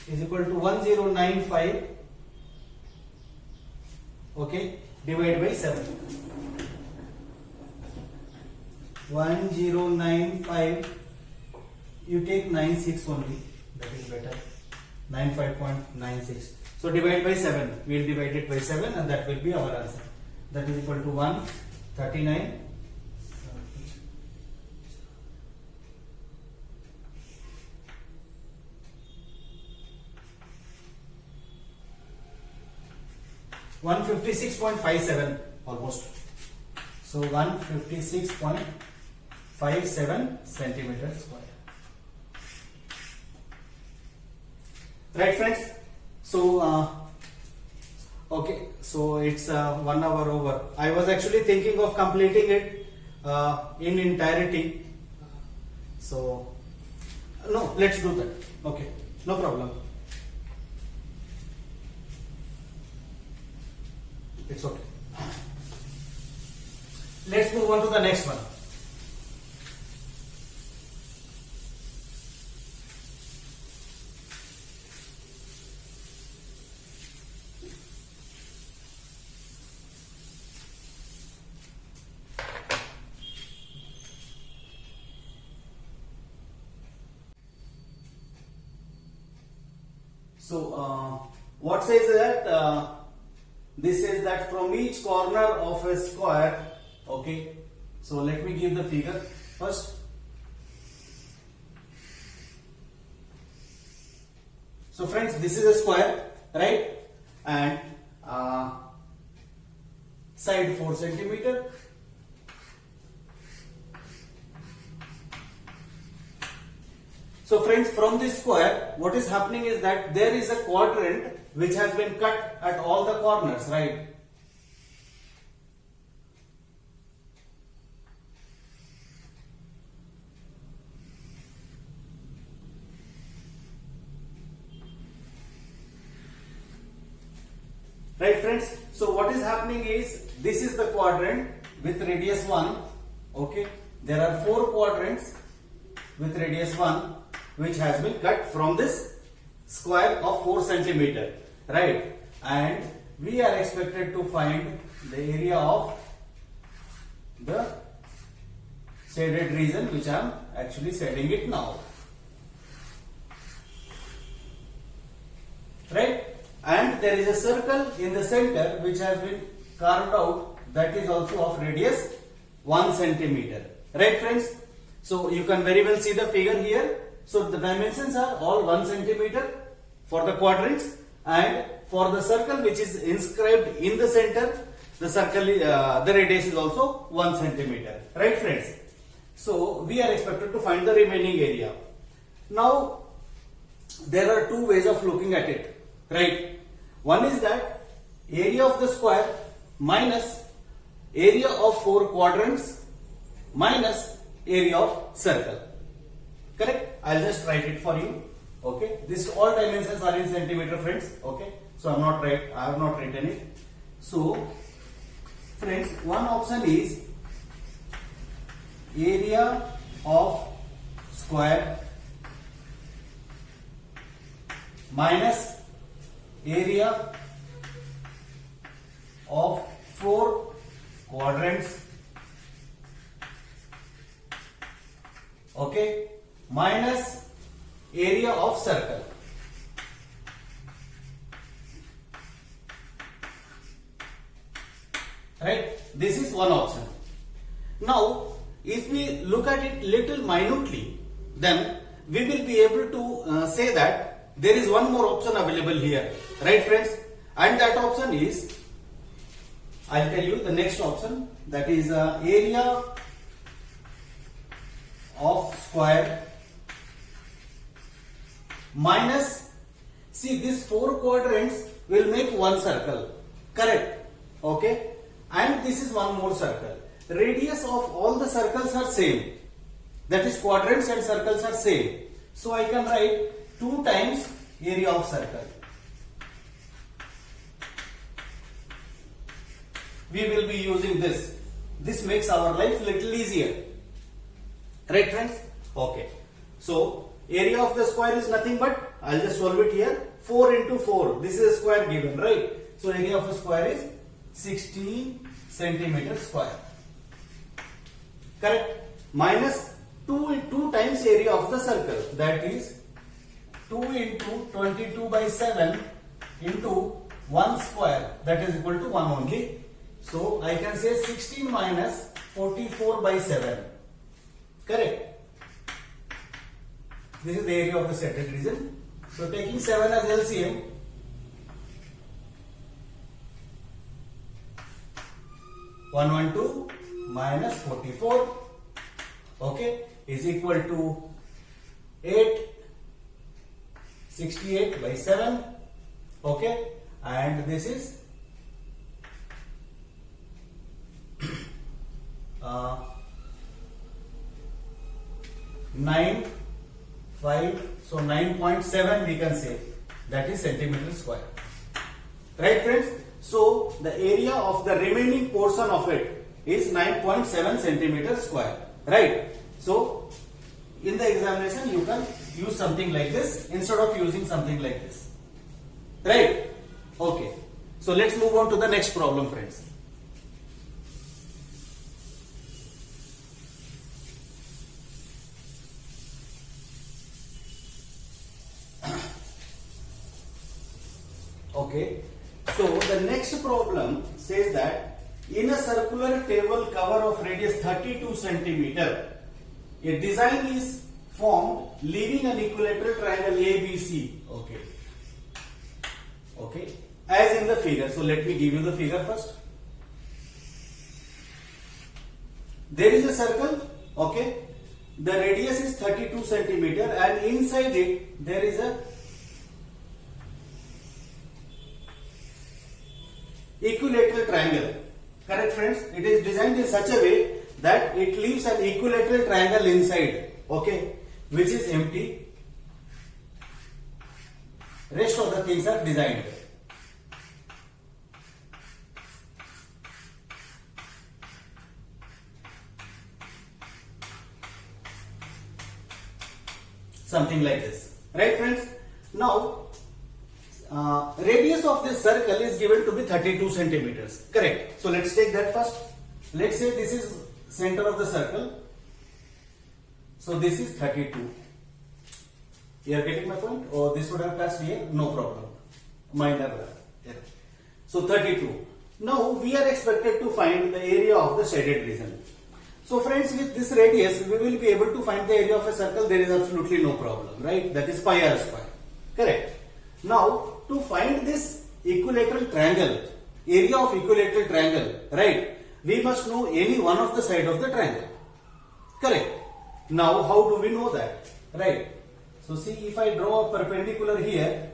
Is equal to 1095, okay, divided by 7. 1095, you take 96 only, that is better. 95.96. So divide by 7, we will divide it by 7 and that will be our answer. That is equal to 139. 156.57 almost. So 156.57 centimeter square. Right, friends? So okay, so it's 1 hour over. I was actually thinking of completing it in entirety. So no, let's do that. Okay, no problem. It's okay. Let's move on to the next one. So what says that this says that from each corner of a square, okay, so let me give the figure first. So friends, this is a square, right? And side 4 centimeter, so friends, from this square, what is happening is that there is a quadrant which has been cut at all the corners, right? Right, friends? So what is happening is, this is the quadrant with radius 1, okay? There are 4 quadrants with radius 1 which has been cut from this square of 4 centimeter, right? And we are expected to find the area of the shaded region, which I am actually shading it now, right? And there is a circle in the center which has been carved out, that is also of radius 1 centimeter, right, friends? So you can very well see the figure here. So the dimensions are all 1 centimeter for the quadrants, and for the circle which is inscribed in the center, the circle the radius is also 1 centimeter, right, friends? So we are expected to find the remaining area. Now there are 2 ways of looking at it, right? One is that area of the square minus area of 4 quadrants minus area of circle. Correct? I'll just write it for you. Okay. This all dimensions are in centimeter, friends. Okay. So I have not written it. So friends, one option is area of square minus area of 4 quadrants, okay, minus area of circle. Right? This is one option. Now, if we look at it little minutely, then we will be able to say that there is one more option available here. Right, friends? And that option is, I'll tell you the next option, that is area of square minus, see, these 4 quadrants will make one circle, correct? Okay, and this is one more circle. Radius of all the circles are same, that is quadrants and circles are same. So I can write 2 times area of circle. We will be using this. This makes our life little easier. Right, friends? Okay. So area of the square is nothing but, I'll just solve it here, 4 into 4. This is a square given, right? So area of a square is 16 centimeter square. Correct? Minus 2 times area of the circle, that is 2 into 22 by 7 into 1 square, that is equal to 1 only. So I can say 16 minus 44 by 7. Correct? This is the area of the shaded region. So taking 7 as LCM, 112 minus 44, okay, is equal to 868 by 7, okay, and this is 9, 5, so 9.7 we can say, that is centimeter square. Right friends? So the area of the remaining portion of it is 9.7 centimeter square. Right? So in the examination you can use something like this instead of using something like this. Right? Okay. So let's move on to the next problem, friends. Okay, so the next problem says that in a circular table cover of radius 32 centimeter, a design is formed leaving an equilateral triangle ABC. Okay, okay, as in the figure. So let me give you the figure first. There is a circle. Okay, the radius is 32 centimeter, and inside it there is a equilateral triangle. Correct friends? It is designed in such a way that it leaves an equilateral triangle inside, okay, which is empty. Rest of the things are designed. Something like this. Right friends? Now radius of this circle is given to be 32 centimeters. Correct. So let's take that first. Let's say this is center of the circle. So this is 32. You are getting my point? Or this would have passed here? No problem. Minor error. So 32. Now we are expected to find the area of the shaded region. So friends, with this radius we will be able to find the area of a circle. There is absolutely no problem, right? That is pi r square. Correct. Now to find this equilateral triangle, area of equilateral triangle, right, we must know any one of the side of the triangle. Correct. Now how do we know that? Right. So see, if I draw a perpendicular here,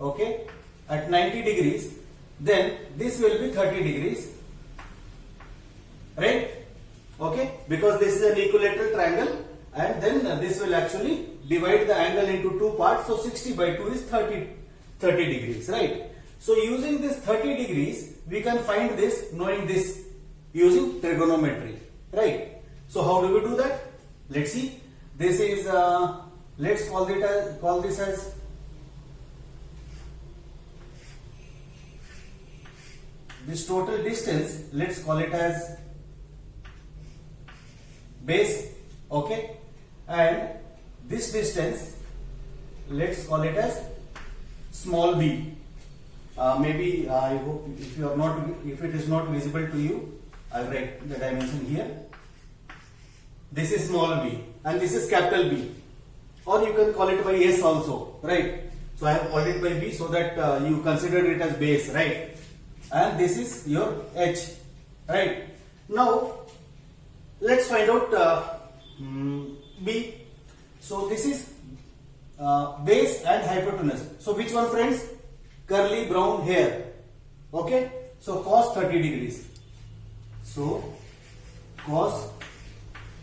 okay, at 90 degrees, then this will be 30 degrees. Right? Okay, because this is an equilateral triangle, and then this will actually divide the angle into two parts. So 60 by 2 is 30 degrees, right? So using this 30 degrees, we can find this knowing this using trigonometry, right? So how do we do that? Let's see. This is let's call this as this total distance. Let's call it as base, okay, and this distance let's call it as small b. Maybe I hope if it is not visible to you, I will write the dimension here. This is small b and this is capital B, or you can call it by S also, right? So I have called it by B so that you consider it as base, right? And this is your H, right? Now let's find out B. So this is base and hypotenuse. So which one, friends? Curly brown hair. Okay. So cos 30 degrees. So cos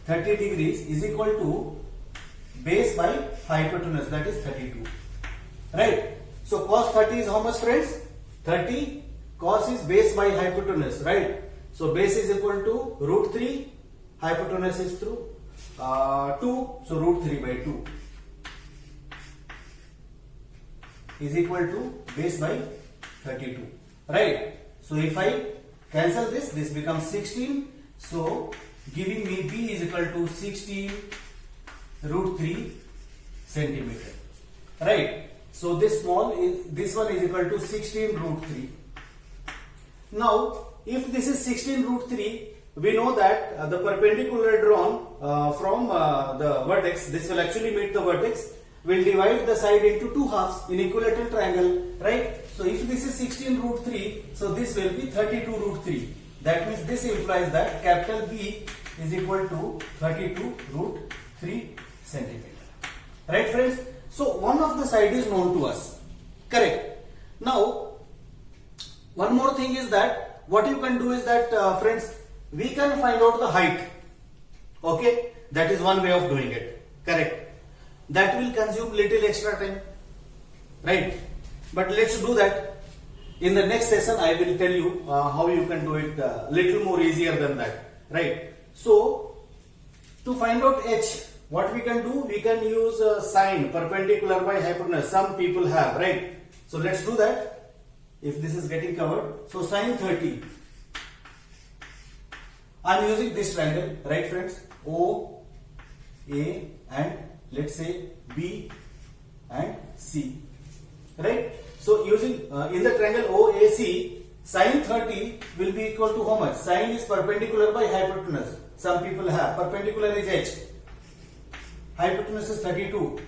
30 degrees is equal to base by hypotenuse, that is 32. Right. So cos 30 is how much, friends? 30. Cos is base by hypotenuse, right? So base is equal to root 3. Hypotenuse is through 2. So root 3 by 2 is equal to base by 32, right? So if I cancel this, this becomes 16. So giving me B is equal to 16 root 3 centimeter, right? So this one is equal to 16 root 3. Now if this is 16 root 3, we know that the perpendicular drawn from the vertex, this will actually meet the vertex, will divide the side into two halves in equilateral triangle, right? So if this is 16 root 3, so this will be 32 root 3. That means this implies that capital B is equal to 32 root 3 centimeter. Right friends? So one of the side is known to us. Correct. Now one more thing is that what you can do is that friends, we can find out the height. Okay, that is one way of doing it. Correct. That will consume little extra time. Right. But let's do that. In the next session I will tell you how you can do it little more easier than that. Right. So to find out h, what we can do, we can use sine perpendicular by hypotenuse. Some people have, right? So let's do that. If this is getting covered, so sine 30. I am using this triangle, right friends? O, A and let's say B and C, right? So using in the triangle OAC, sine 30 will be equal to how much? Sine is perpendicular by hypotenuse. Some people have perpendicular is h. Hypotenuse is 32.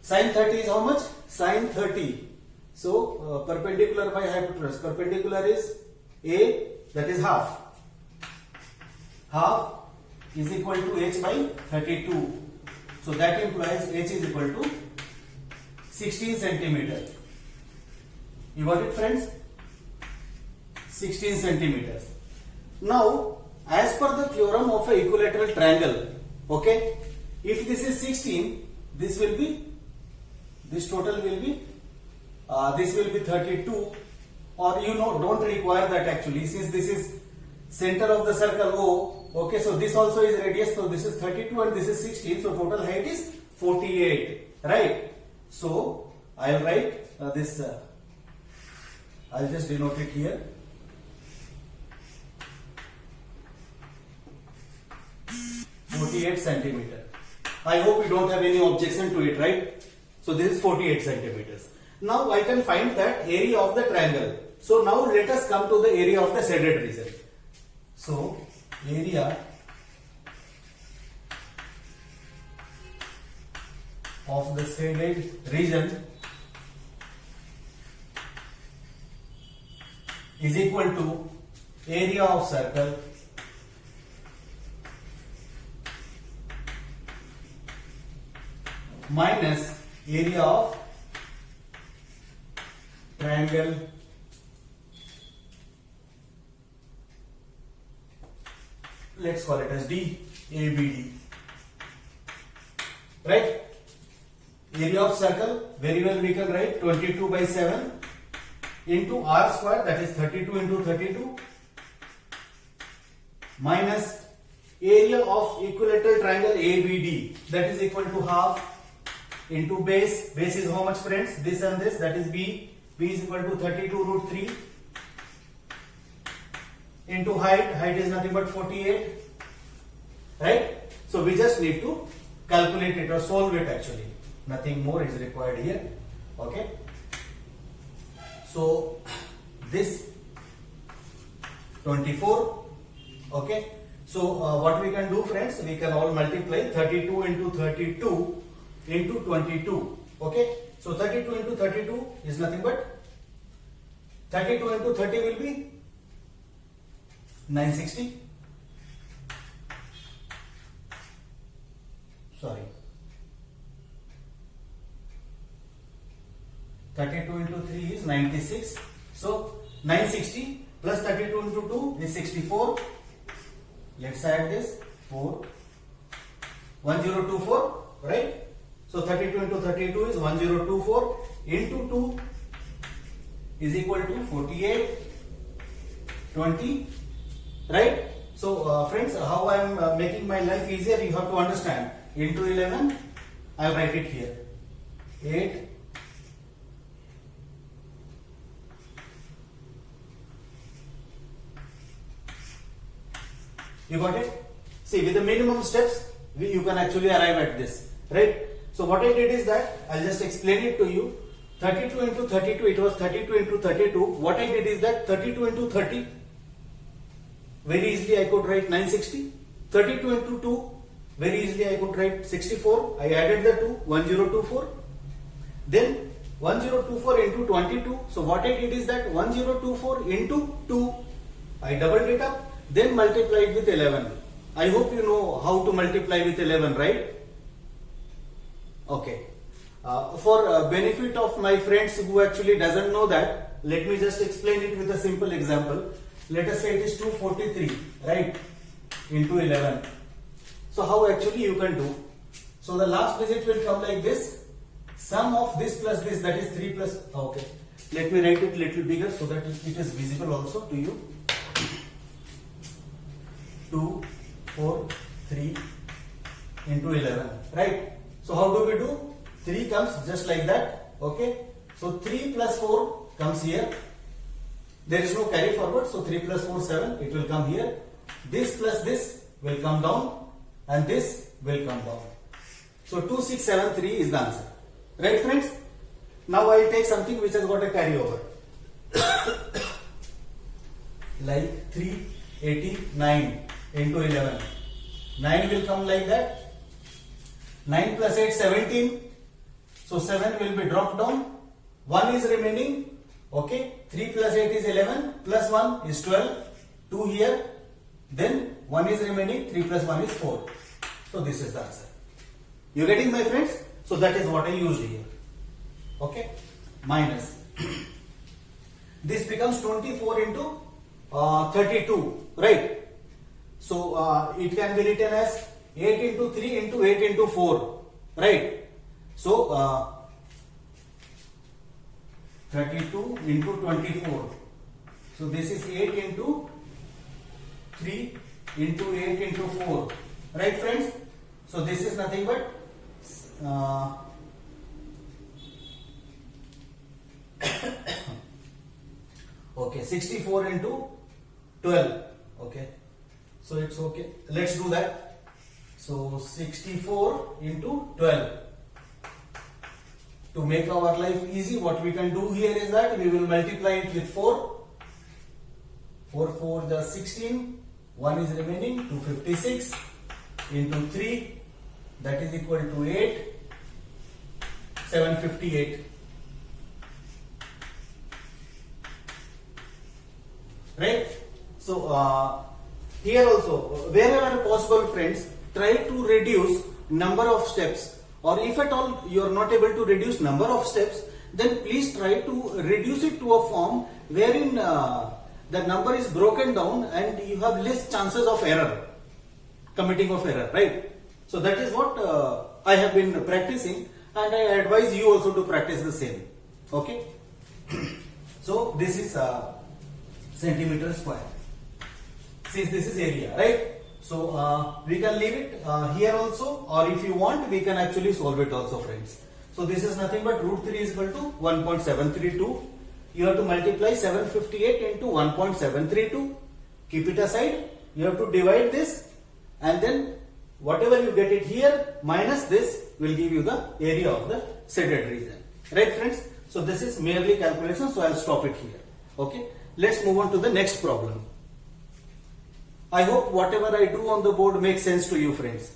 Sine 30 is how much? Sine 30. So perpendicular by hypotenuse. Perpendicular is A, that is half. Half is equal to h by 32. So that implies h is equal to 16 centimeter. You got it friends? 16 centimeters. Now as per the theorem of a equilateral triangle, okay, if this is 16, this will be, this total will be, this will be 32, or you know, don't require that actually, since this is center of the circle O, okay, so this also is radius, so this is 32 and this is 16, so total height is 48, right? So I'll write this, I'll just denote it here. 48 centimeter. I hope you don't have any objection to it, right? So this is 48 centimeters. Now I can find that area of the triangle. So now let us come to the area of the shaded region. So area of the shaded region is equal to area of circle minus area of triangle let's call it as DABD, right? Area of circle, very well we can write 22 by 7 into r square, that is 32 into 32, minus area of equilateral triangle ABD, that is equal to half into base. Base is how much friends? This and this, that is B. B is equal to 32 root 3 into height. Height is nothing but 48, right? So we just need to calculate it or solve it actually. Nothing more is required here, okay? So this 24, okay? So what we can do friends, we can all multiply 32 into 32 into 22, okay? So 32 into 32 is nothing but 32 into 30 will be 960. Sorry. 32 into 3 is 96. So 960 plus 32 into 2 is 64. Let's add this 4. 1024, right? So 32 into 32 is 1024 into 2 is equal to 48, 20, right? So friends, how I am making my life easier, you have to understand. Into 11, I will write it here. 8, you got it? See, with the minimum steps, you can actually arrive at this, right? So what I did is that, I'll just explain it to you. 32 into 32, it was 32 into 32. What I did is that 32 into 30, very easily I could write 960. 32 into 2, very easily I could write 64. I added the 2, 1024. Then 1024 into 22. So what I did is that 1024 into 2. I doubled it up, then multiplied with 11. I hope you know how to multiply with 11, right? Okay. For benefit of my friends who actually doesn't know that, let me just explain it with a simple example. Let us say it is 243, right, into 11. So how actually you can do? So the last digit will come like this. Sum of this plus this, that is 3 plus, okay. Let me write it little bigger so that it is visible also to you. 2, 4, 3 into 11, right? So how do we do? 3 comes just like that, okay? So 3 plus 4 comes here. There is no carry forward, so 3 plus 4, 7, it will come here. This plus this will come down and this will come down. So 2673 is the answer. Right friends? Now I will take something which has got a carryover. Like 389 into 11. 9 will come like that. 9 plus 8, 17. So 7 will be dropped down. 1 is remaining. Okay. 3 plus 8 is 11. Plus 1 is 12. 2 here. Then 1 is remaining. 3 plus 1 is 4. So this is the answer. You getting my friends? So that is what I used here. Okay. Minus. This becomes 24 into 32. Right. So it can be written as 8 into 3 into 8 into 4. Right. So 32 into 24. So this is 8 into 3 into 8 into 4. Right friends? So this is nothing but okay, 64 into 12. Okay. So it's okay. Let's do that. So 64 into 12. To make our life easy, what we can do here is that we will multiply it with 4. 4 4 is 16. 1 is remaining, 256 into 3, that is equal to 8. 758. Right? So here also, wherever possible friends, try to reduce number of steps, or if at all you are not able to reduce number of steps, then please try to reduce it to a form wherein the number is broken down and you have less chances of error, committing of error, right? So that is what I have been practicing, and I advise you also to practice the same. Okay. So this is centimeter square. Since this is area, right? So we can leave it here also, or if you want, we can actually solve it also, friends. So this is nothing but root 3 is equal to 1.732. You have to multiply 758 into 1.732. Keep it aside. You have to divide this, and then whatever you get it here minus this will give you the area of the shaded region. Right friends? So this is merely calculation, so I will stop it here. Okay. Let's move on to the next problem. I hope whatever I do on the board makes sense to you, friends.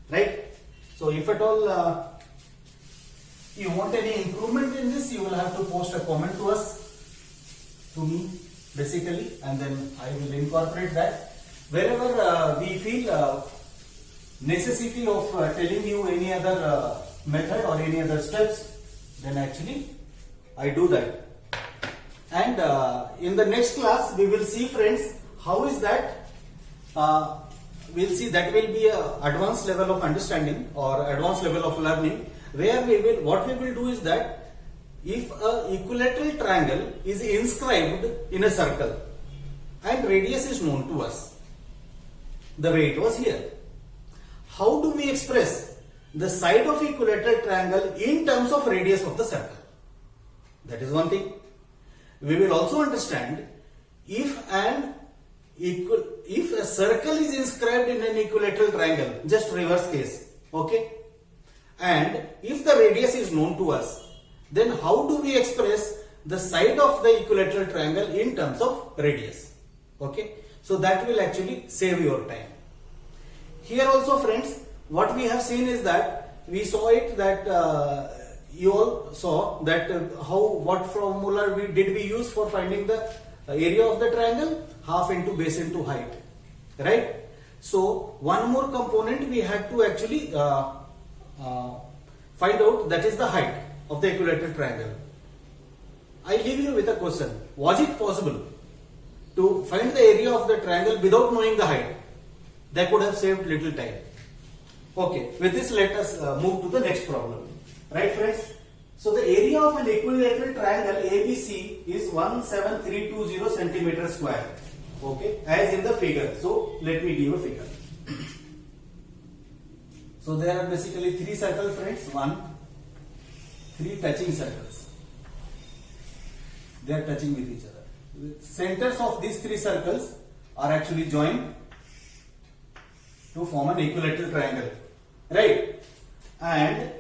Right? So if at all you want any improvement in this, you will have to post a comment to us, to me basically, and then I will incorporate that. Wherever we feel necessity of telling you any other method or any other steps, then actually I do that. And in the next class we will see, friends, how is that we'll see that will be a advanced level of understanding or advanced level of learning, where what we will do is that if a equilateral triangle is inscribed in a circle and radius is known to us the way it was here, how do we express the side of equilateral triangle in terms of radius of the circle? That is one thing. We will also understand if a circle is inscribed in an equilateral triangle, just reverse case, okay, and if the radius is known to us, then how do we express the side of the equilateral triangle in terms of radius? Okay, so that will actually save your time. Here also, friends, what we have seen is that we saw it that you all saw that what formula did we use for finding the area of the triangle? Half into base into height, right? So one more component we had to actually find out, that is the height of the equilateral triangle. I leave you with a question. Was it possible to find the area of the triangle without knowing the height? That could have saved little time. Okay, with this let us move to the next problem. Right friends? So the area of an equilateral triangle ABC is 17320 centimeter square. Okay, as in the figure. So let me give a figure. So there are basically three circles, friends. Three touching circles. They are touching with each other. The centers of these three circles are actually joined to form an equilateral triangle, right? And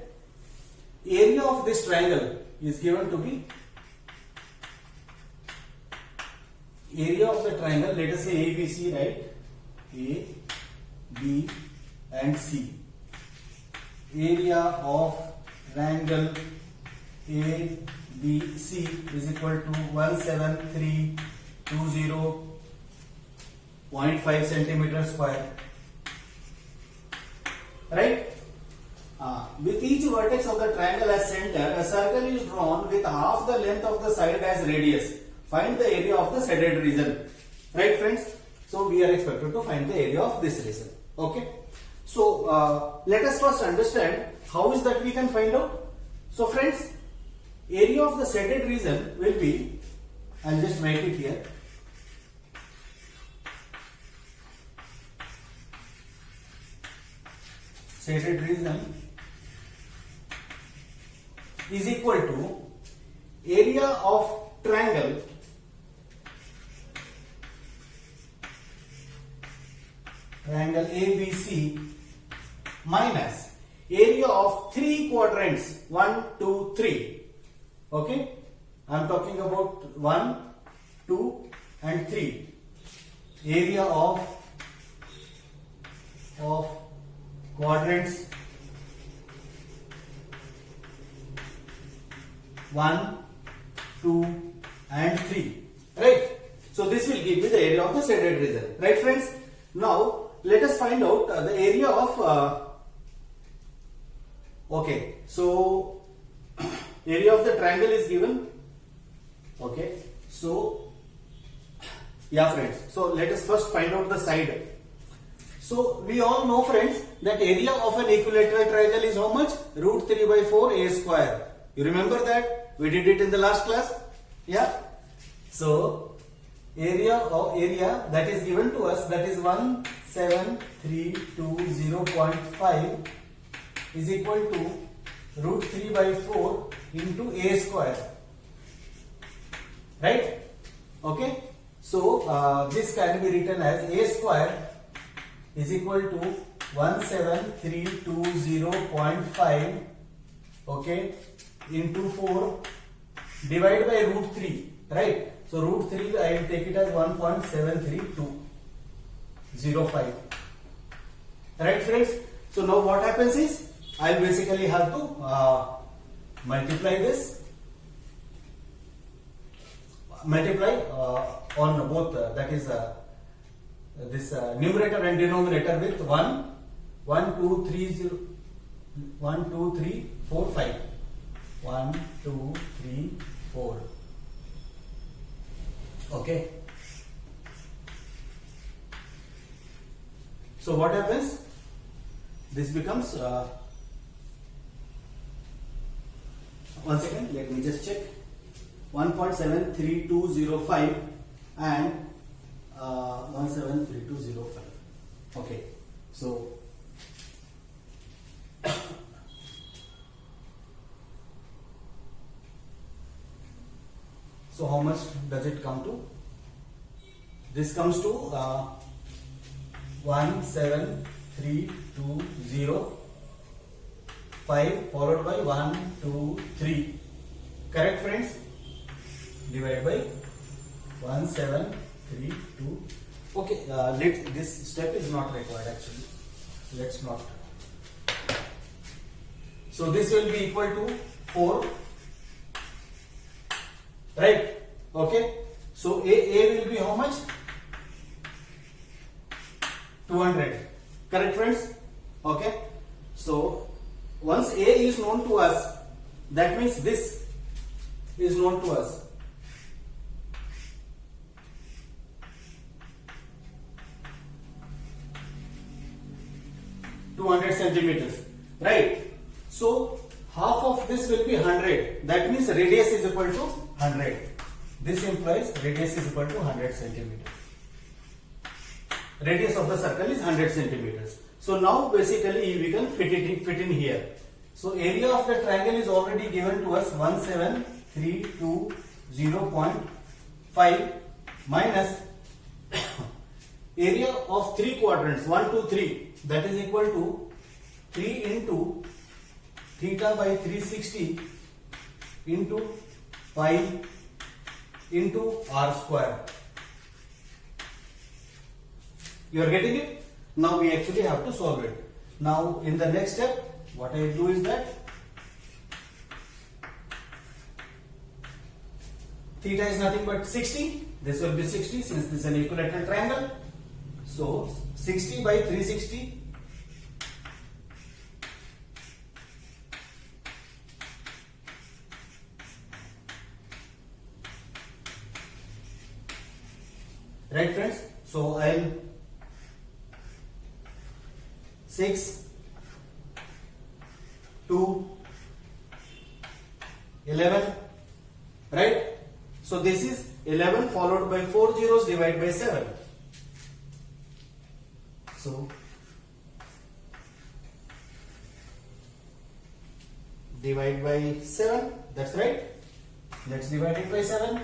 area of this triangle is given to be area of the triangle. Let us say ABC, right? A, B, and C. Area of triangle ABC is equal to 17320.5 centimeter square. Right? With each vertex of the triangle as center, a circle is drawn with half the length of the side as radius. Find the area of the shaded region. Right friends? So we are expected to find the area of this region. Okay? So let us first understand how is that we can find out. So friends, area of the shaded region will be, I'll just write it here. Shaded region is equal to area of triangle ABC minus area of three quadrants 1, 2, 3. Okay, I am talking about 1, 2 and 3. Area of quadrants 1, 2 and 3, right? So this will give me the area of the shaded region, right friends? Now let us find out the area of okay, so area of the triangle is given. Okay, so yeah friends, so let us first find out the side. So we all know friends that area of an equilateral triangle is how much? Root 3 by 4 a square. You remember that? We did it in the last class. Yeah. So area that is given to us, that is 17320.5 is equal to root 3 by 4 into a square. Right? Okay. So this can be written as a square is equal to 17320.5, okay, into 4 divided by root 3, right? So root 3 I will take it as 1.73205. Right friends? So now what happens is I will basically have to multiply on both that is this numerator and denominator with 1, 2, 3, 0, 1, 2, 3, 4, 5. 1, 2, 3, 4. Okay. So what happens? This becomes one second, let me just check. 1.73205 and 1.73205. Okay, so so how much does it come to? This comes to 17320.5 followed by 1, 2, 3. Correct friends? Divide by 1732. Okay, this step is not required actually. Let's not. So this will be equal to 4, right? Okay, so A will be how much? 200, correct friends? Okay, so once A is known to us, that means this is known to us. centimeters, right? So half of this will be 100. That means radius is equal to 100. This implies radius is equal to 100 centimeters. Radius of the circle is 100 centimeters. So now basically we can fit in here. So area of the triangle is already given to us 17,320.5 minus area of 3 quadrants 1, 2, 3, that is equal to 3 into theta by 360 into pi into r square. You are getting it? Now we actually have to solve it. Now in the next step, what I do is that theta is nothing but 60. This will be 60 since this is an equilateral triangle. So 60 by 360 right friends. So I'll 6, 2, 11, right? So this is 11 followed by 4 zeros divided by 7. So divide by 7, that's right. Let's divide it by 7.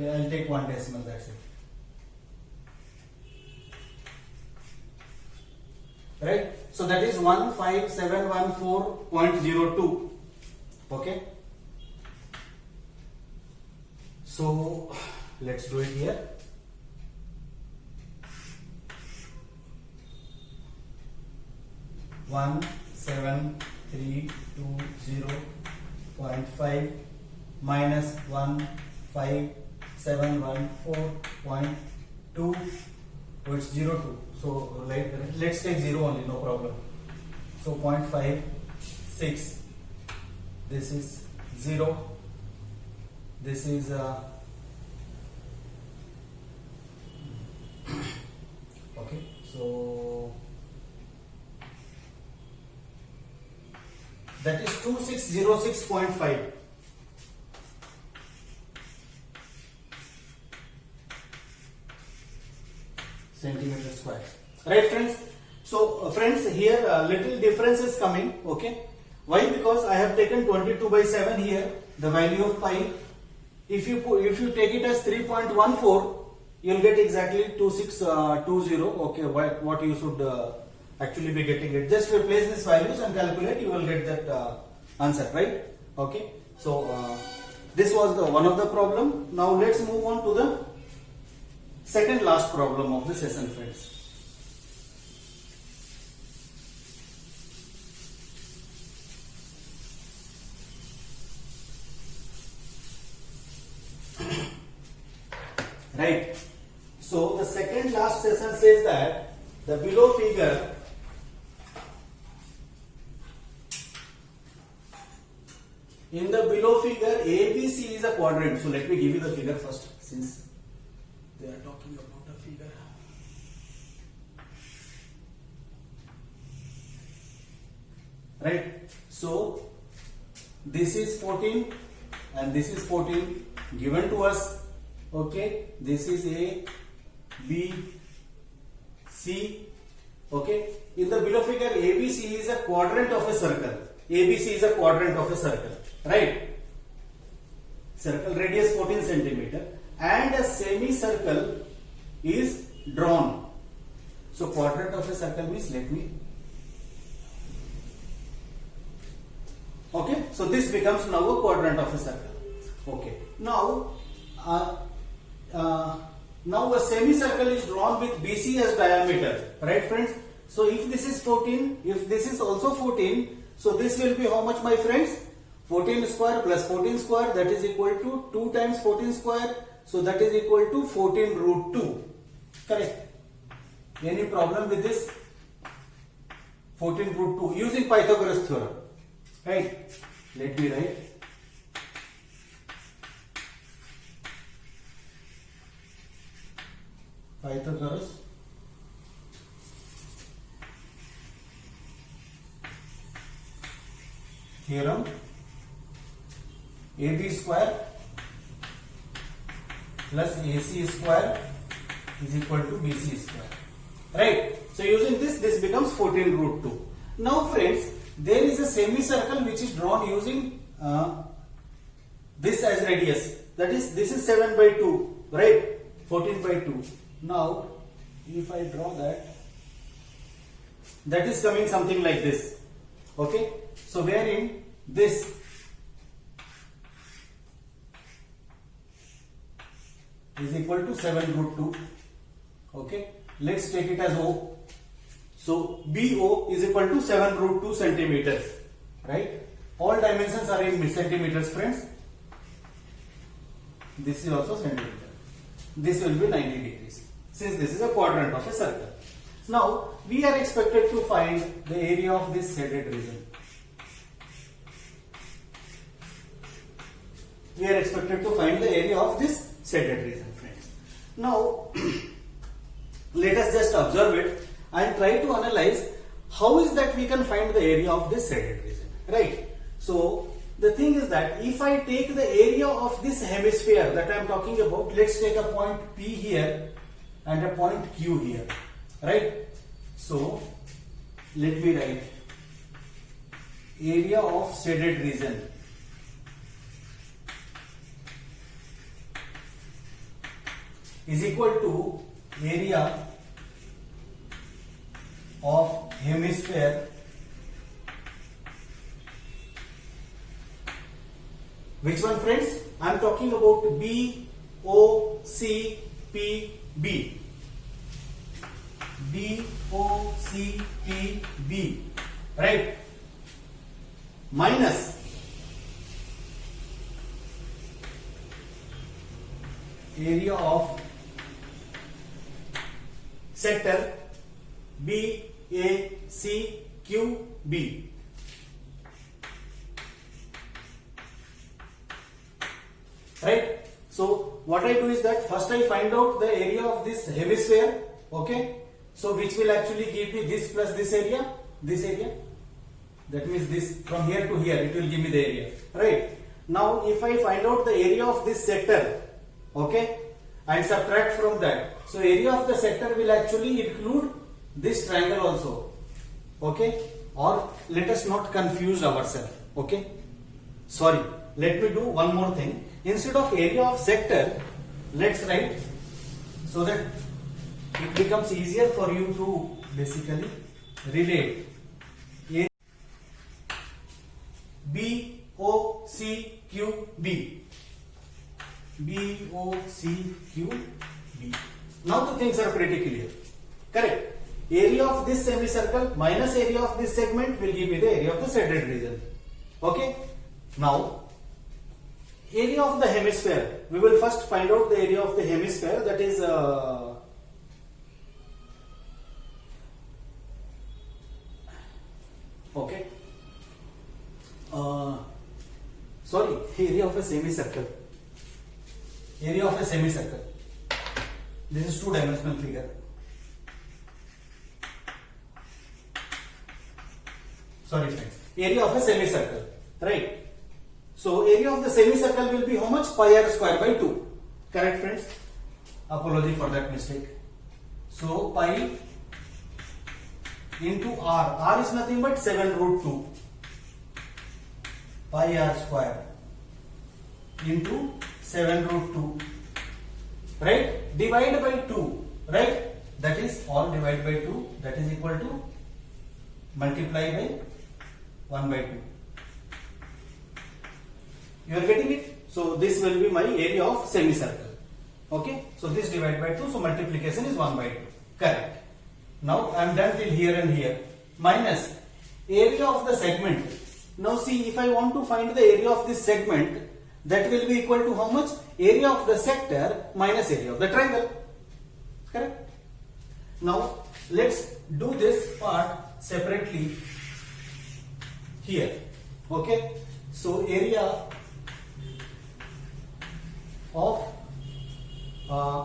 I'll take one decimal, that's it. Right? So that is 15714.02. Okay? So let's do it here. One 7320.5 minus 15714.2, which 02. So let's take 0 only, no problem. So 0.56. This is 0. This is okay. So that is 2606.5. centimeter square. Right friends? So friends, here little difference is coming. Okay. Why? Because I have taken 22 by 7 here, the value of pi. If you take it as 3.14, you will get exactly 2620. Okay, what you should actually be getting it. Just replace these values and calculate, you will get that answer, right? Okay. So this was the one of the problem. Now let's move on to the second last problem of the session, friends. Right. So the second last session says that the below figure in the below figure ABC is a quadrant. So let me give you the figure first, since they are talking about a figure. Right. So this is 14 and this is 14 given to us. Okay, this is A, B, C. Okay, in the below figure ABC is a quadrant of a circle. ABC is a quadrant of a circle. right? Circle radius 14 centimeter and a semicircle is drawn. So quadrant of a circle means, let me, okay, so this becomes now a quadrant of a circle. Okay, now now a semicircle is drawn with BC as diameter, right friends? So if this is 14, if this is also 14, so this will be how much, my friends? 14 square plus 14 square, that is equal to 2 times 14 square, so that is equal to 14 root 2. Correct? Any problem with this? 14 root 2 using Pythagoras theorem. Right? Let me write. Pythagoras theorem. AB square plus AC square is equal to BC square. Right? So using this, this becomes 14 root 2. Now friends, there is a semicircle which is drawn using this as radius. That is, this is 7 by 2, right? 14 by 2. Now, if I draw that, that is coming something like this. Okay? So wherein this is equal to 7 root 2. Okay? Let's take it as O. So BO is equal to 7 root 2 centimeters. Right? All dimensions are in centimeters, friends. This is also centimeter. This will be 90 degrees. Since this is a quadrant of a circle. Now, we are expected to find the area of this shaded region. We are expected to find the area of this shaded region, friends. Now, let us just observe it and try to analyze how is that we can find the area of this shaded region, right? So, the thing is that if I take the area of this hemisphere that I am talking about, let's take a point P here and a point Q here, right? So, let me write area of shaded region is equal to area of hemisphere which one, friends? I am talking about BOCPB. BOCPB, right? Minus area of sector BACQB. Right? So what I do is that first I find out the area of this hemisphere, okay? So which will actually give me this plus this area. That means this from here to here, it will give me the area, right? Now if I find out the area of this sector, okay, and subtract from that, so area of the sector will actually include this triangle also, okay? Or let us not confuse ourselves, okay? Sorry, let me do one more thing. Instead of area of sector, let's write so that it becomes easier for you to basically relate. BOCQB. BOCQB. Now the things are pretty clear. Correct. Area of this semicircle minus area of this segment will give me the area of the shaded region. Okay. Now, area of the hemisphere. We will first find out the area of the hemisphere, that is okay. Sorry, area of a semicircle. Area of a semicircle. This is two-dimensional figure. Sorry friends. Area of a semicircle, right? So area of the semicircle will be how much? Pi r square by 2. Correct, friends? Apology for that mistake. So pi into r. R is nothing but 7 root 2. pi r square into 7 root 2, right? Divide by 2, right? That is all divided by 2, that is equal to multiply by 1 by 2. You are getting it? So this will be my area of semicircle. Okay, so this divided by 2, so multiplication is 1 by 2. Correct. Now I am done till here and here. Minus area of the segment. Now see, if I want to find the area of this segment, that will be equal to how much? Area of the sector minus area of the triangle. Correct. Now let's do this part separately here. Okay, so area of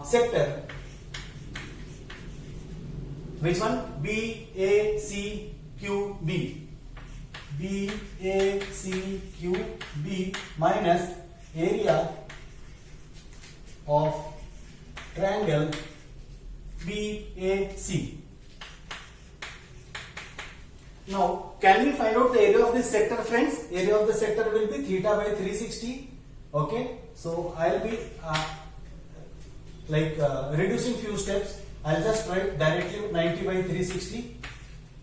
sector, which one? BACQB. BACQB minus area of triangle BAC. Now, can we find out the area of this sector, friends? Area of the sector will be theta by 360. Okay, so I'll be reducing few steps. I'll just write directly 90 by 360.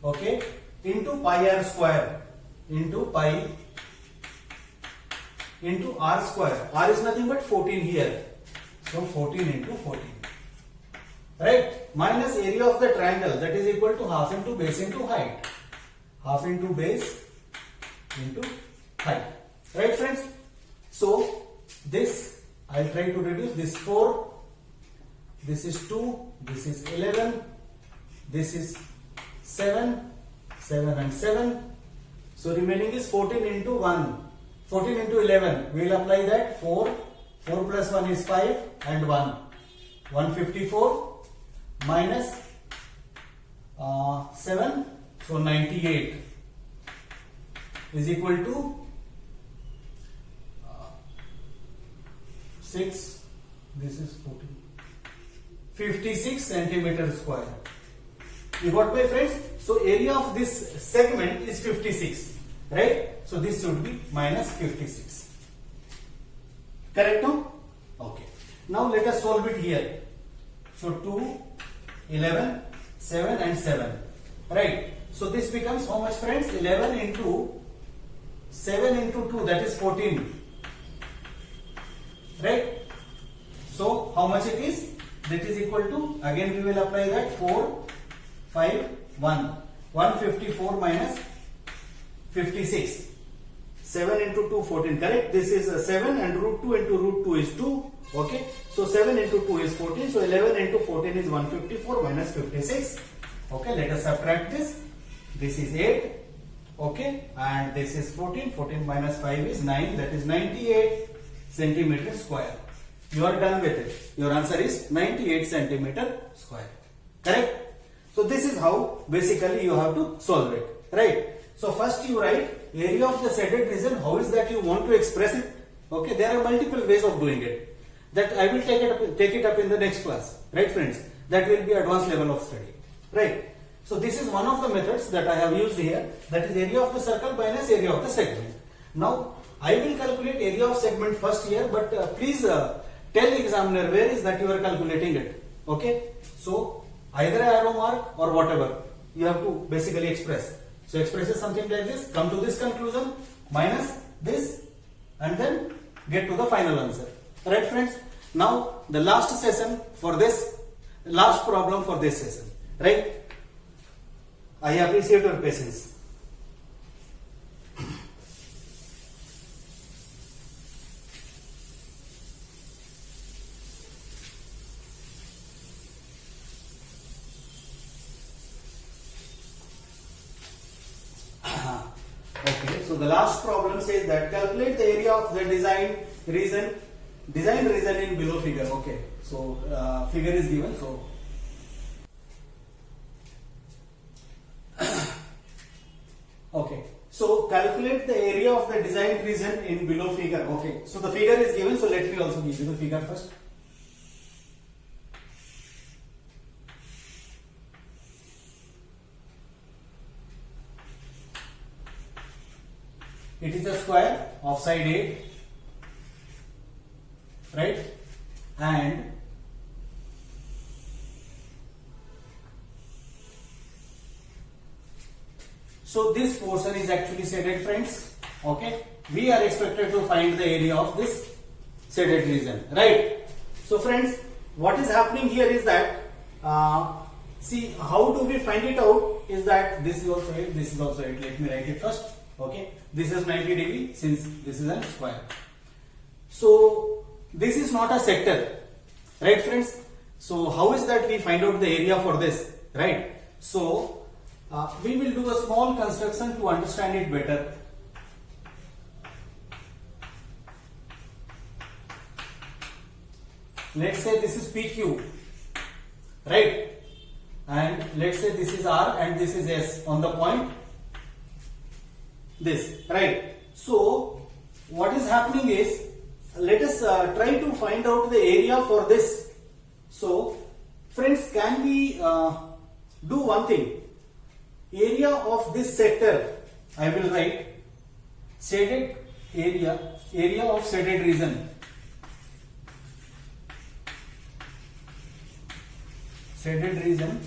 Okay, into pi r square into pi into r square. R is nothing but 14 here. So 14 into 14. Right? Minus area of the triangle, that is equal to half into base into height. Half into base into height. Right, friends? So this I'll try to reduce. This 4, this is 2, this is 11, this is 7, 7 and 7. So remaining is 14 into 1. 14 into 11. We will apply that 4. 4 plus 1 is 5 and 1. 154 minus 7. So 98 is equal to 6. This is 14. 56 centimeter square. You got my friends? So area of this segment is 56, right? So this should be minus 56. Correct now? Okay. Now let us solve it here. So 2, 11, 7 and 7. Right? So this becomes how much, friends? 11 into 7 into 2, that is 14. Right? So how much it is? That is equal to, again we will apply that 4, 5, 1. 154 minus 56. 7 into 2, 14. Correct? This is 7 and root 2 into root 2 is 2. Okay. So 7 into 2 is 14. So 11 into 14 is 154 minus 56. Okay. Let us subtract this. This is 8. Okay. And this is 14. 14 minus 5 is 9. That is 98 centimeter square. You are done with it. Your answer is 98 centimeter square. Correct? So this is how basically you have to solve it. Right? So first you write area of the shaded region. How is that you want to express it? Okay, there are multiple ways of doing it. That I will take it up in the next class. Right, friends? That will be advanced level of study. Right? So this is one of the methods that I have used here. That is area of the circle minus area of the segment. Now I will calculate area of segment first here, but please tell the examiner where is that you are calculating it. Okay? So either arrow mark or whatever you have to basically express. So expresses something like this, come to this conclusion, minus this, and then get to the final answer. Right, friends? Now the last session for this, last problem for this session. Right? I appreciate your patience. Okay, so the last problem says that calculate the area of the design region in below figure. Okay, so figure is given. So okay, so calculate the area of the design region in below figure. Okay, so the figure is given. So let me also give you the figure first. it is a square of side 8, right? And so this portion is actually shaded, friends. Okay, we are expected to find the area of this shaded region, right? So friends, what is happening here is that see, how do we find it out is that this is also 8, this is also 8. Let me write it first. Okay, this is 90 degree since this is a square. So this is not a sector, right friends? So how is that we find out the area for this, right? So we will do a small construction to understand it better. Let's say this is PQ, right? And let's say this is R and this is S on the point this, right? So what is happening is, let us try to find out the area for this. So friends, can we do one thing? Area of this sector, I will write shaded area of shaded region. Shaded region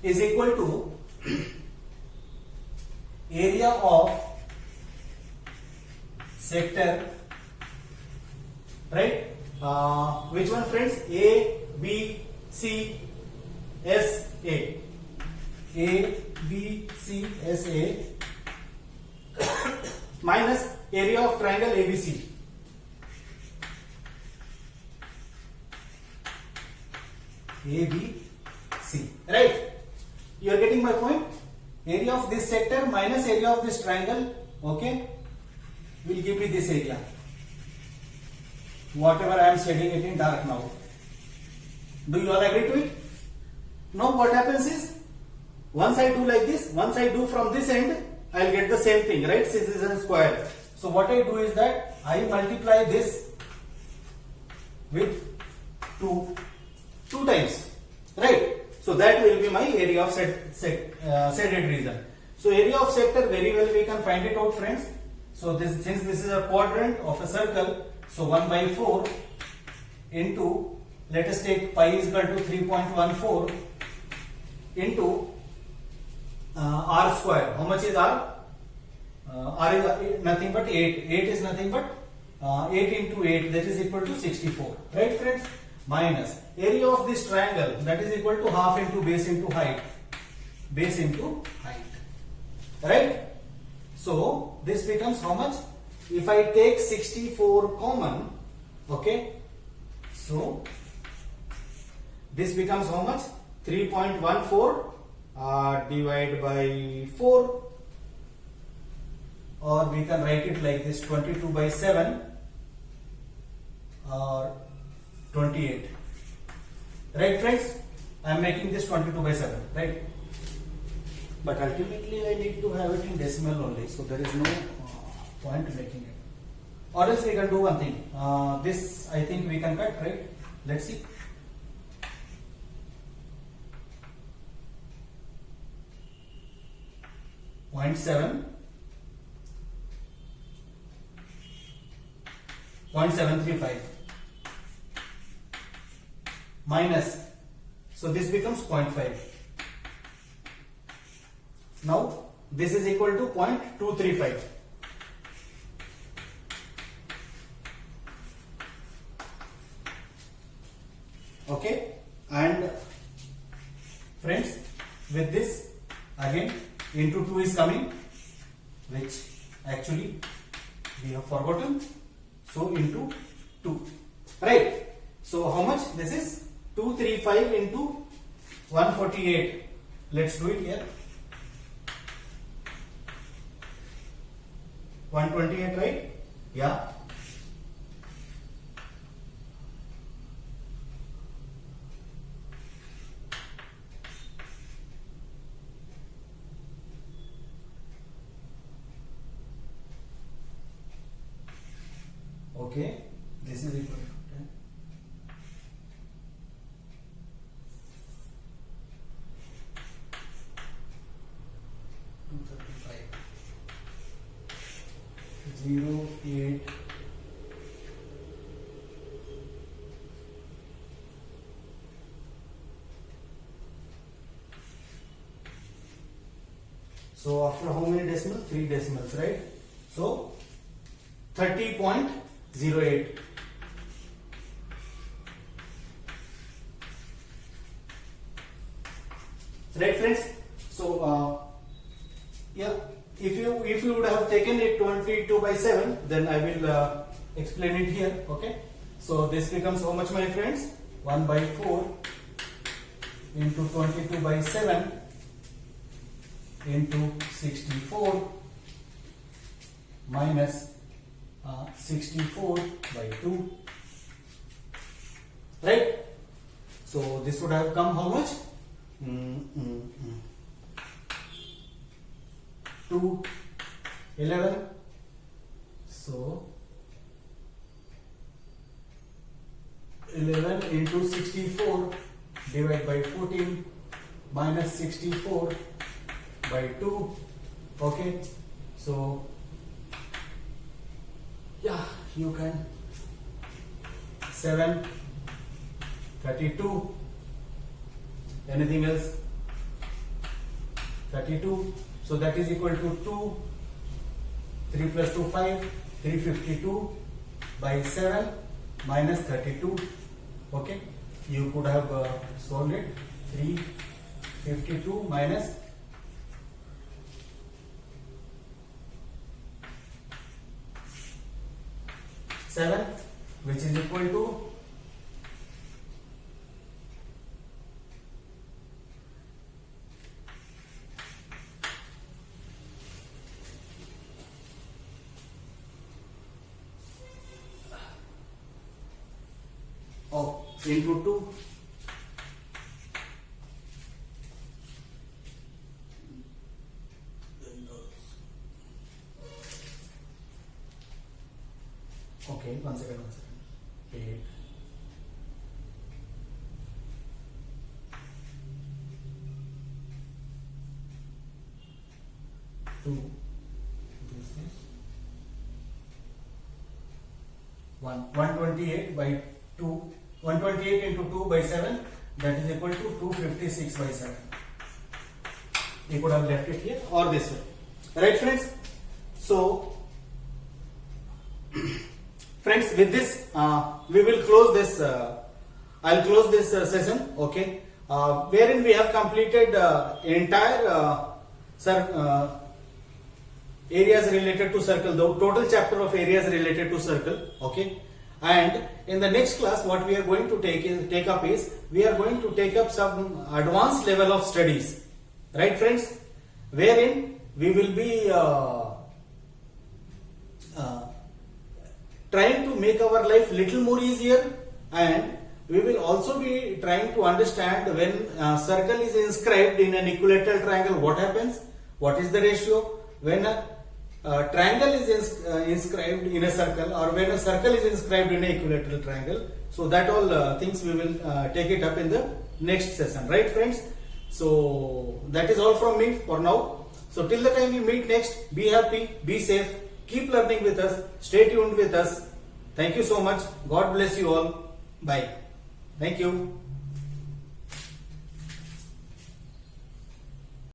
is equal to area of sector, right? Which one, friends? A, B, C, S, A. A, B, C, S, A minus area of triangle ABC. A, B, C, right? You are getting my point? Area of this sector minus area of this triangle, okay, will give me this area. Whatever I am shading it in dark now. Do you all agree to it? Now what happens is, once I do like this, once I do from this end, I will get the same thing, right? Since this is a square. So what I do is that I multiply this with 2 times, right? So that will be my area of shaded region. So area of sector, very well we can find it out, friends. So this, since this is a quadrant of a circle, so 1 by 4 into, let us take pi is equal to 3.14 into r square. How much is r? R is nothing but 8. 8 is nothing but 8 into 8, that is equal to 64, right friends? Minus area of this triangle, that is equal to half into base into height. Base into height, right? So this becomes how much? If I take 64 common, okay, so this becomes how much? 3.14 divided by 4, or we can write it like this, 22 by 7 or 28, right friends? I am making this 22 by 7, right? But ultimately I need to have it in decimal only, so there is no point making it. Or else we can do one thing, this I think we can cut, right? Let's see. Point 0.735 minus, so this becomes 0.5. Now this is equal to 0.235. Okay, and friends, with this again into 2 is coming, which actually we have forgotten, so into 2, right? So how much? This is 235 into 148. Let's do it here. 128, right? Yeah. Okay, this is equal to 10. So after how many decimals? 3 decimals, right? So 30.08. Right, friends? So yeah, if you would have taken it 22/7, then I will explain it here. Okay. So this becomes how much, my friends? 1/4 into 22/7 into 64 minus 64/2. Right? So this would have come how much? 211. So 11 into 64 divided by 14 minus 64/2. Okay, so yeah, you can 7, 32. Anything else? 32. So that is equal to 2. 3 plus 2, 5. 352/7 minus 32. Okay, you could have solved it. 352 minus 7, which is equal to 2 into 2. Okay, one second. 8. Two. This is 128/2. 128 into 2/7, that is equal to 256/7. You could have left it here or this way. Right, friends? So, friends, with this, we will close this. I'll close this session. Okay, wherein we have completed entire areas related to circle. The total chapter of areas related to circle. Okay. And in the next class, what we are going to take up is we are going to take up some advanced level of studies, right, friends? Wherein we will be trying to make our life little more easier, and we will also be trying to understand when circle is inscribed in an equilateral triangle, what happens, what is the ratio, when a triangle is inscribed in a circle, or when a circle is inscribed in an equilateral triangle. So that all things we will take it up in the next session, right, friends? So that is all from me for now. So till the time we meet next, be happy, be safe, keep learning with us, stay tuned with us. Thank you so much. God bless you all. Bye. Thank you.